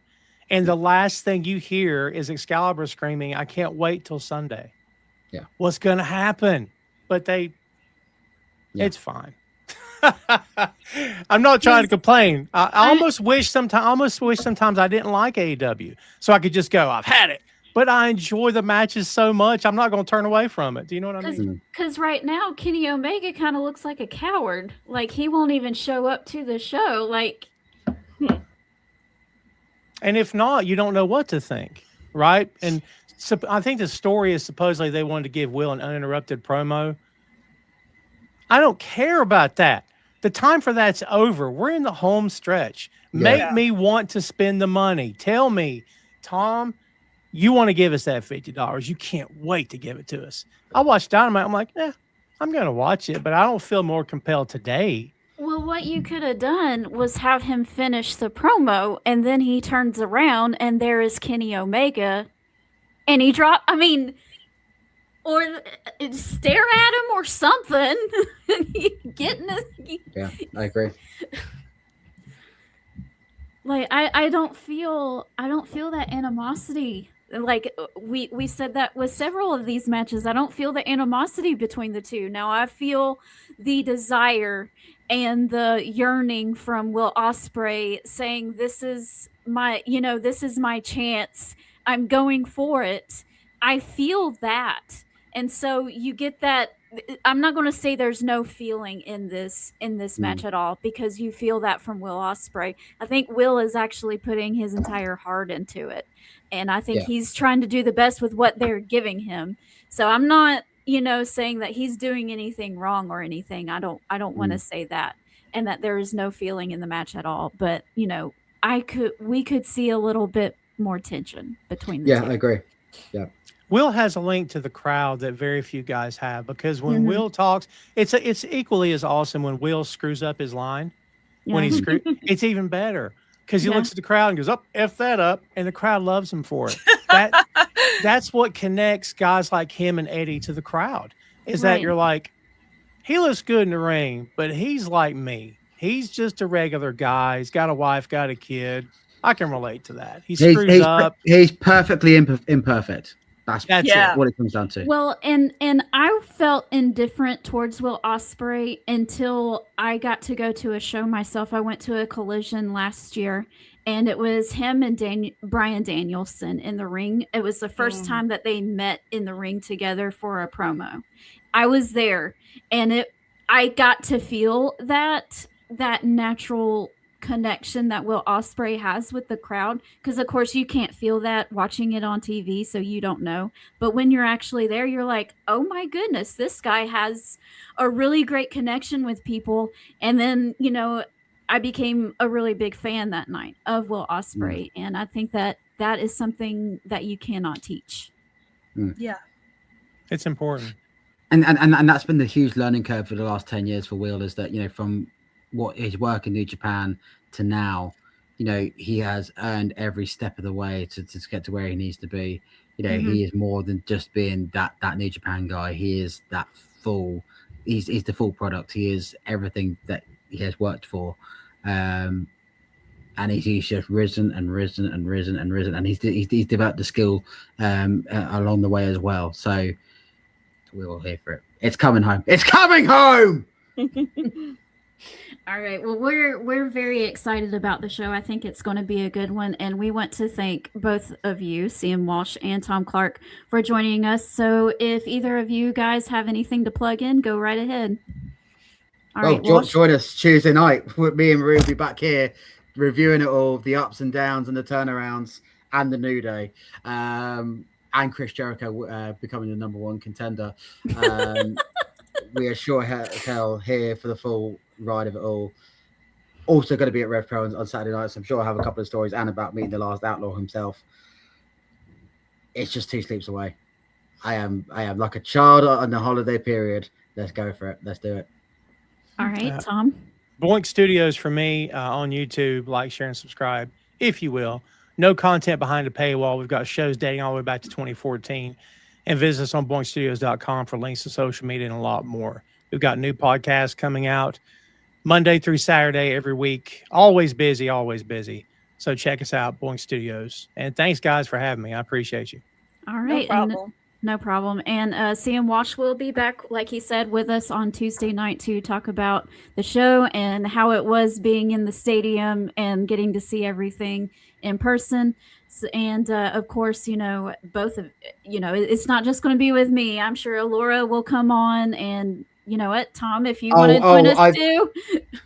And the last thing you hear is Excalibur screaming, "I can't wait till Sunday." Yeah. What's going to happen? But it's fine. I'm not trying to complain. I almost wish sometimes I didn't like AEW so I could just go, I've had it. But I enjoy the matches so much, I'm not going to turn away from it. Do you know what I mean? Because right now, Kenny Omega kind of looks like a coward. Like, he won't even show up to the show. Like, And if not, you don't know what to think, right? And so I think the story is supposedly they wanted to give Will an uninterrupted promo. I don't care about that. The time for that's over. We're in the home stretch. Make me want to spend the money. Tell me, Tom, you want to give us that $50. You can't wait to give it to us. I watched Dynamite. I'm like, I'm going to watch it, but I don't feel more compelled today. well, what you could have done was have him finish the promo, and then he turns around, and there is Kenny Omega, and he or stare at him or something. Yeah, I agree. Like, I don't feel that animosity. Like, we said that with several of these matches. I don't feel the animosity between the two. Now I feel the desire and the yearning from Will Ospreay saying, this is my chance. I'm going for it. I feel that. And so you get that. I'm not going to say there's no feeling in this match at all, because you feel that from Will Ospreay. I think Will is actually putting his entire heart into it, and I think he's trying to do the best with what they're giving him. So I'm not, saying that he's doing anything wrong or anything. I don't want to say that, and that there is no feeling in the match at all. But we could see a little bit more tension between the two. I agree. Yeah. Will has a link to the crowd that very few guys have, because when Will talks, it's equally as awesome when Will screws up his line. When he screws, it's even better because he looks at the crowd and goes, "Up, F that up," and the crowd loves him for it. That's what connects guys like him and Eddie to the crowd. Is that you're like, he looks good in the ring, but he's like me. He's just a regular guy. He's got a wife, got a kid. I can relate to that. He screws up. He's perfectly imperfect. That's what it comes down to. Well, and I felt indifferent towards Will Ospreay until I got to go to a show myself. I went to a Collision last year, and it was him and Bryan Danielson in the ring. It was the first time that they met in the ring together for a promo. I was there, and I got to feel that natural connection that Will Ospreay has with the crowd, because of course you can't feel that watching it on TV, so you don't know. But when you're actually there, you're like, oh my goodness, this guy has a really great connection with people. And then I became a really big fan that night of Will Ospreay, and I think that is something that you cannot teach. Yeah, it's important. And that's been the huge learning curve for the last 10 years for Will, is that from what his work in New Japan to now, he has earned every step of the way to get to where he needs to be. He is more than just being that New Japan guy. He is that he's the full product. He is everything that he has worked for. And he's just risen and risen and risen and risen. And he's developed the skill along the way as well. So we're all here for it. It's coming home. It's coming home! All right. Well, we're very excited about the show. I think it's going to be a good one, and we want to thank both of you, CM Walsh and Tom Clark, for joining us. So, if either of you guys have anything to plug in, go right ahead. All right. Join us Tuesday night. Me and Marie will be back here reviewing it all, the ups and downs and the turnarounds and the New Day, and Chris Jericho becoming the number one contender. We are sure hell here for the full ride of it all. Also going to be at Rev Pro on Saturday night, so I'm sure I'll have a couple of stories and about meeting the last outlaw himself. It's just 2 sleeps away. I am like a child on the holiday period. Let's go for it. Let's do it. All right, Tom. Boink Studios for me on YouTube. Like, share, and subscribe, if you will. no content behind a paywall. We've got shows dating all the way back to 2014. And visit us on boingstudios.com for links to social media and a lot more. We've got new podcasts coming out Monday through Saturday every week. Always busy, always busy. So check us out, Boing Studios. And thanks, guys, for having me. I appreciate you. All right. No problem. No problem. And CM Walsh will be back, like he said, with us on Tuesday night to talk about the show and how it was being in the stadium and getting to see everything in person. And of course, both of, it's not just going to be with me. I'm sure Laura will come on, and you know what, Tom, if you want to join us too.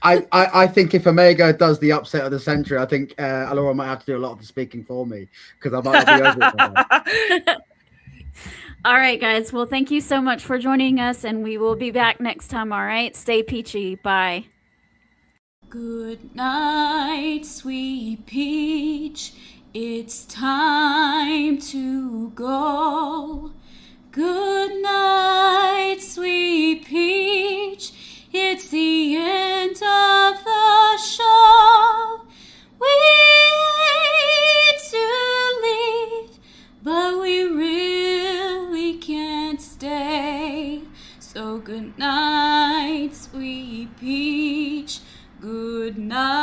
I think if Omega does the upset of the century, I think Laura might have to do a lot of the speaking for me, because I might not be over it. All right, guys. Well, thank you so much for joining us, and we will be back next time. All right. Stay peachy. Bye. Good night, sweet peach. It's time to go. Good night, sweet peach. It's the end of the show. We hate to leave, but we really can't stay. So good night, sweet peach. Good night.